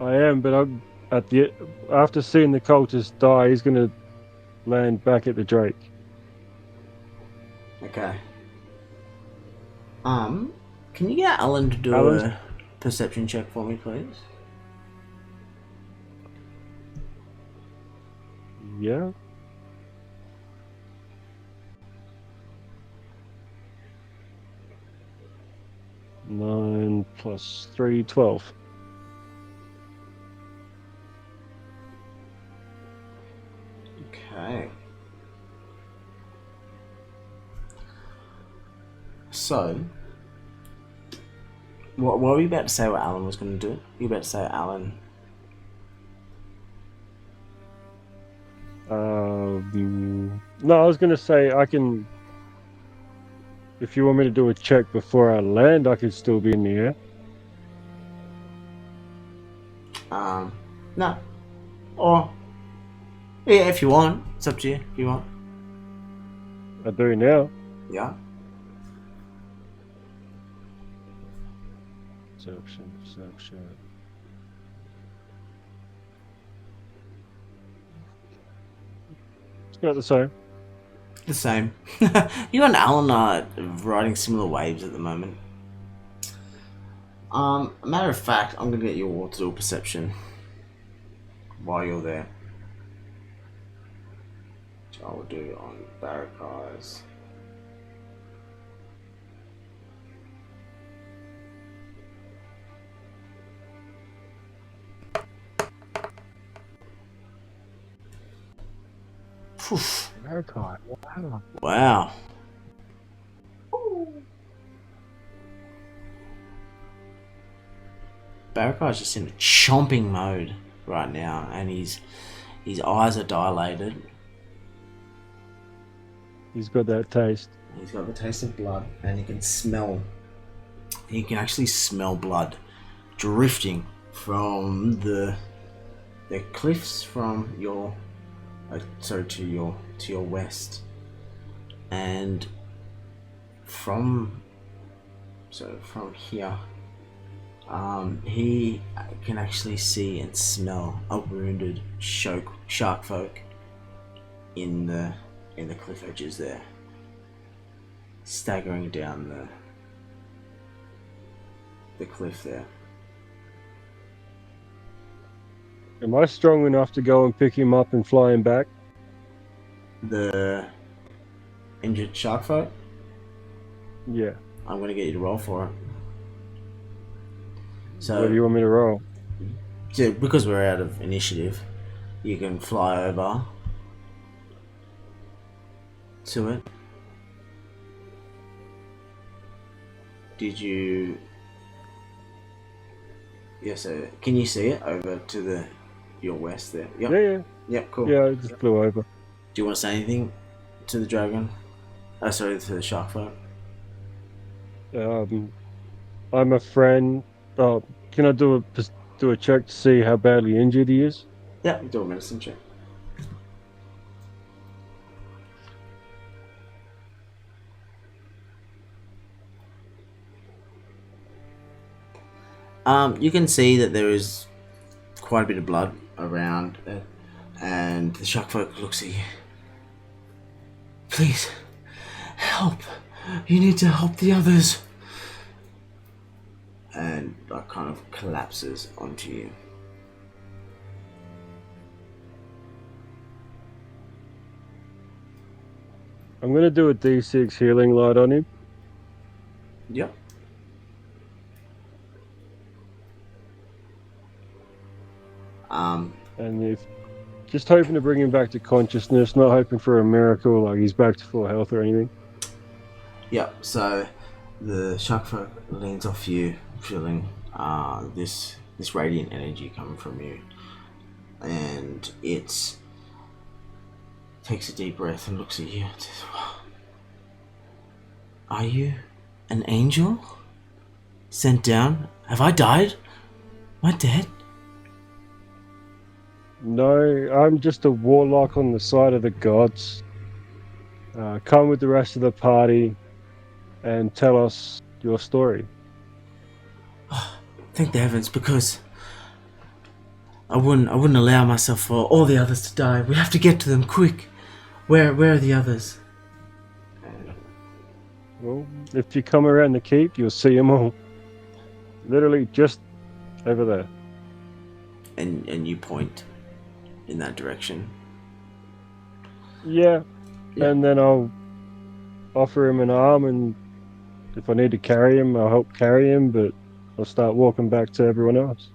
I am, but I'm after seeing the cultist die, he's gonna land back at the Drake. Okay. Can you get Alan to do Alan's- a perception check for me, please? Yeah. Nine plus 3, 12. Okay. So, what were you about to say? What Alan was going to do? You about to say Alan? No, I was gonna say I can. If you want me to do a check before I land, I could still be in the air. No. Or yeah, if you want, it's up to you. If you want, I do now. yeah. Perception. It's about the same. The same. You and Alan are riding similar waves at the moment. Matter of fact, I'm gonna get you all to do a perception. while you're there. Which I will do on Barakai's. Barakai, wow. Wow. Barakai's just in a chomping mode right now, and his eyes are dilated. He's got that taste. He's got the taste of blood, and he can smell. He can actually smell blood drifting from the cliffs from your to your west, and from here. He can actually see and smell a wounded sharkfolk in the cliff edges there, staggering down the cliff there. Am I strong enough to go and pick him up and fly him back? The injured sharkfolk? Yeah. I'm gonna get you to roll for it. So, What do you want me to roll? So because we're out of initiative, you can fly over to it. Did you? Yeah. So can you see it over to your west there? Yep. Yeah. Yep. Cool. Yeah, I just flew over. Do you want to say anything to the dragon? Sorry, to the shark folk. I'm a friend. Can I do a check to see how badly injured he is? Yeah, do a medicine check. You can see that there is quite a bit of blood around it, and the shark folk looks at you. Please, help! You need to help the others. And like kind of collapses onto you. I'm gonna do a D6 healing light on him. Yep. And if just hoping to bring him back to consciousness, not hoping for a miracle, like he's back to full health or anything. Yep. So the shark folk leans off you, feeling this radiant energy coming from you, and it takes a deep breath and looks at you and says, "Are you an angel sent down? Have I died? Am I dead?" No, I'm just a warlock on the side of the gods. Come with the rest of the party and tell us your story. Thank the heavens, because I wouldn't allow myself for all the others to die. We have to get to them quick. Where are the others? Well, if you come around the keep, you'll see them all. Literally just over there. And you point in that direction. Yeah. And then I'll offer him an arm, and if I need to carry him, I'll help carry him, but I'll start walking back to everyone else.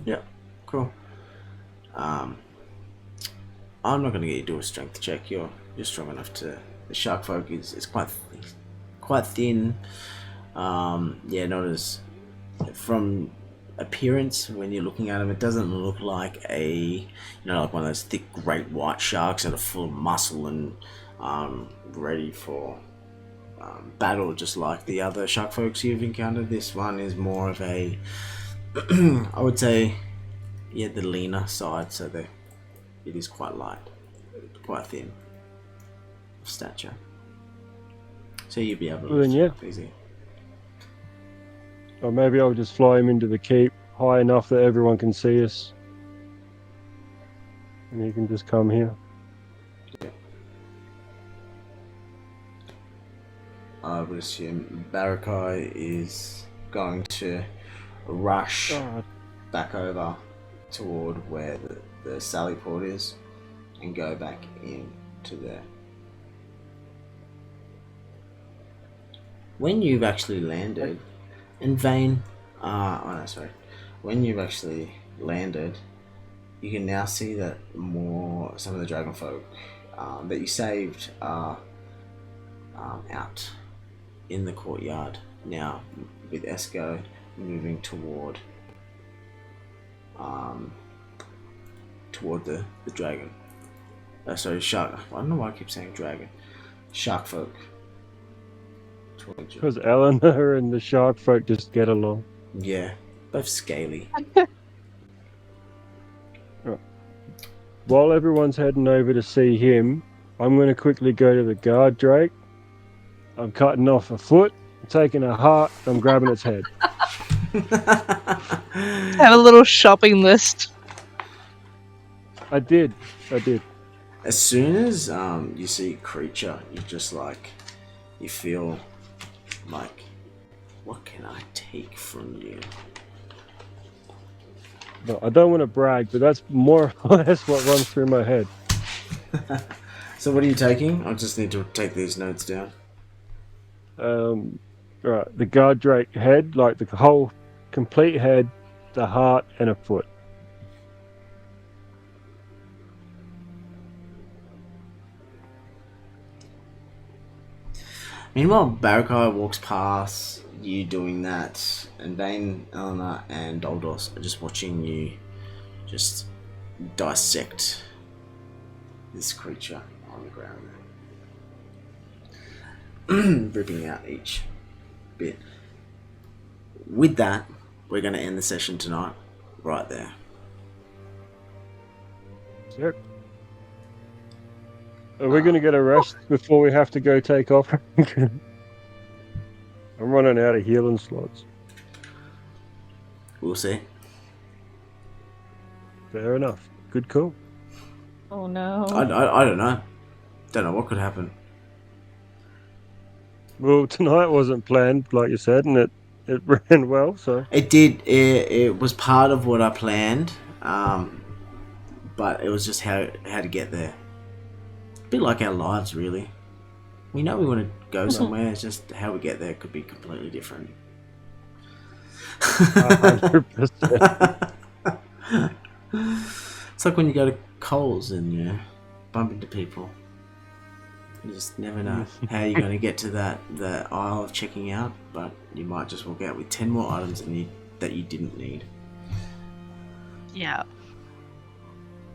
Yeah, cool. I'm not going to get you to do a strength check. You're strong enough to... The shark folk is quite thin. Yeah, not as... From appearance, when you're looking at him, it doesn't look like like one of those thick great white sharks that are full of muscle and ready for battle, just like the other shark folks you've encountered. This one is more of a I would say the leaner side, so it is quite light, quite thin of stature, so you'd be able to Well, then, easy. Or maybe I'll just fly him into the keep high enough that everyone can see us. And he can just come here. Yeah. I would assume Barakai is going to rush back over toward where the sally port is and go back into there. When you've actually landed, and Vane, when you've actually landed, you can now see that some of the dragon folk that you saved are out in the courtyard now, with Esco moving toward the dragon. Sorry, shark. I don't know why I keep saying dragon. Shark folk. Because Eleanor and the shark folk just get along. Yeah, both scaly. While everyone's heading over to see him, I'm going to quickly go to the guard drake. I'm cutting off a foot, taking a heart, I'm grabbing its head. Have a little shopping list. I did. As soon as you see creature, you feel like, what can I take from you? No, I don't want to brag, but that's more or less what runs through my head. So what are you taking? I just need to take these notes down. Right, the guard drake head, like the whole complete head, the heart, and a foot. Meanwhile, Barakai walks past you doing that, and Vane, Eleanor, and Doldos are just watching you just dissect this creature on the ground, ripping out each bit. With that, we're going to end the session tonight right there. Yep. Are we going to get a rest before we have to go take off? I'm running out of healing slots. We'll see. Fair enough. Good call. Oh no. I don't know. Don't know what could happen. Well, tonight wasn't planned, like you said, and it ran well, so... It did. It was part of what I planned, but it was just how to get there. A bit like our lives, really. We know we want to go somewhere, it's just how we get there could be completely different. 100%. It's like when you go to Coles and you bump into people. You just never know how you're going to get to the aisle of checking out, but you might just walk out with 10 more items that you didn't need. Yeah.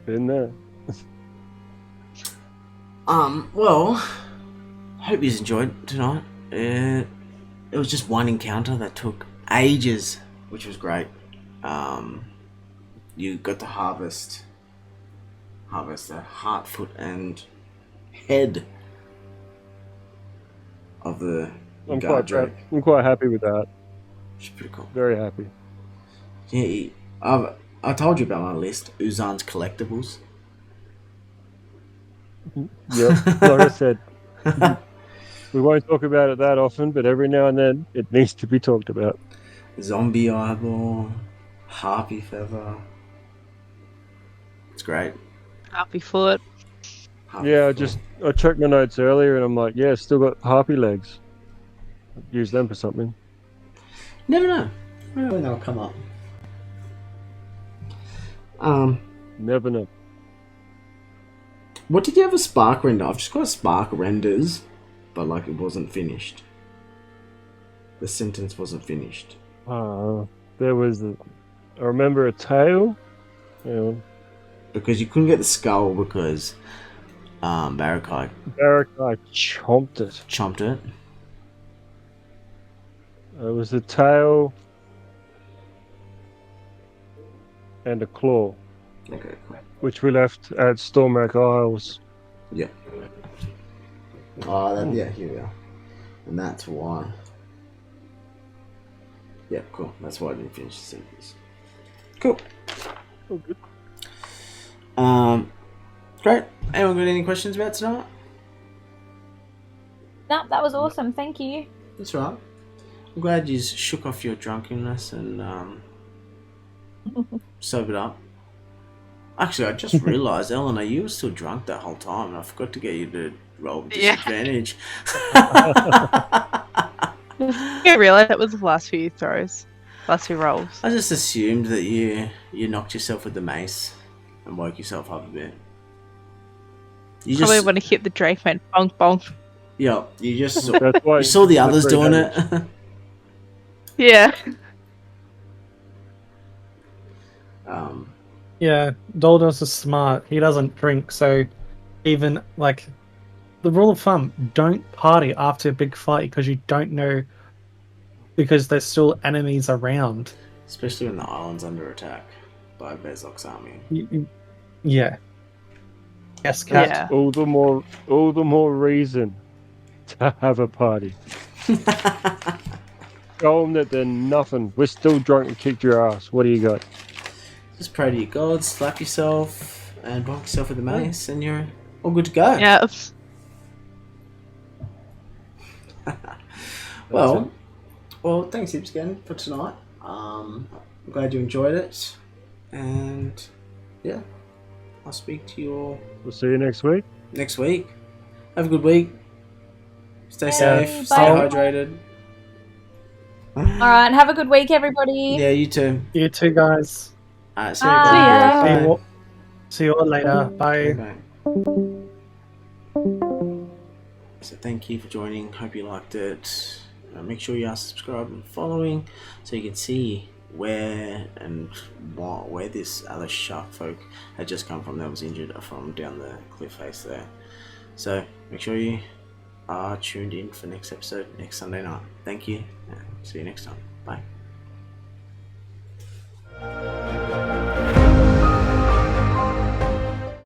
Been there. Well, hope you enjoyed tonight. It was just one encounter that took ages, which was great. You got to harvest the heart, foot, and head of the guard drake. I'm quite happy with that. Which is pretty cool. Very happy. Yeah, I told you about my list, Uzan's collectibles. Yep, like I said, we won't talk about it that often, but every now and then it needs to be talked about. Zombie eyeball, harpy feather. It's great. Happy foot. Harpy Yeah, foot. I checked my notes earlier and I'm like, yeah, still got harpy legs. Use them for something. Never know. When they'll come up. Never know. What did you have a spark render? I've just got spark renders, but like it wasn't finished. The sentence wasn't finished. There was I remember a tail. Yeah. Because you couldn't get the skull because Barakai chomped it. chomped it. There was a tail and a claw, Okay, cool. which we left at Stormwreck Isles. Yeah. Yeah, here we are. And that's why. Yeah, cool. That's why I didn't finish the sentence. Cool. Oh, good. Great. Anyone got any questions about tonight? No, that was awesome. Thank you. That's right. I'm glad you shook off your drunkenness and sobered up. Actually, I just realised, Eleanor, you were still drunk that whole time, and I forgot to get you to roll with Yeah. disadvantage. I realised that was the last few throws, last few rolls. I just assumed that you knocked yourself with the mace and woke yourself up a bit. You Probably just when I hit the Drake went bonk bonk. yeah, you just saw, That's why you saw the others took doing damage. it. Yeah. Yeah, Doldus is smart. He doesn't drink, so even like the rule of thumb: don't party after a big fight because you don't know, because there's still enemies around. Especially when the island's under attack by Vezok's army. Yeah. Yes, cat. Yeah. All the more reason to have a party. Show them that they're nothing. We're still drunk and kicked your ass. What do you got? Just pray to your gods, slap yourself, and bonk yourself with the mace, and you're all good to go. Yeah. Well, thanks heaps again for tonight. I'm glad you enjoyed it, and yeah, I'll speak to you all We'll see you next week. next week. Have a good week. Stay Yay, safe. Stay bye. hydrated. All right, have a good week, everybody. Yeah, you too. You too, guys. Alright, see you. Bye. Bye. See you all, see you all later. Bye. Bye. So thank you for joining. Hope you liked it. Make sure you are subscribed and following so you can see where this other shark folk had just come from that was injured from down the cliff face there. So make sure you are tuned in for next episode next Sunday night. Thank you and see you next time. Bye.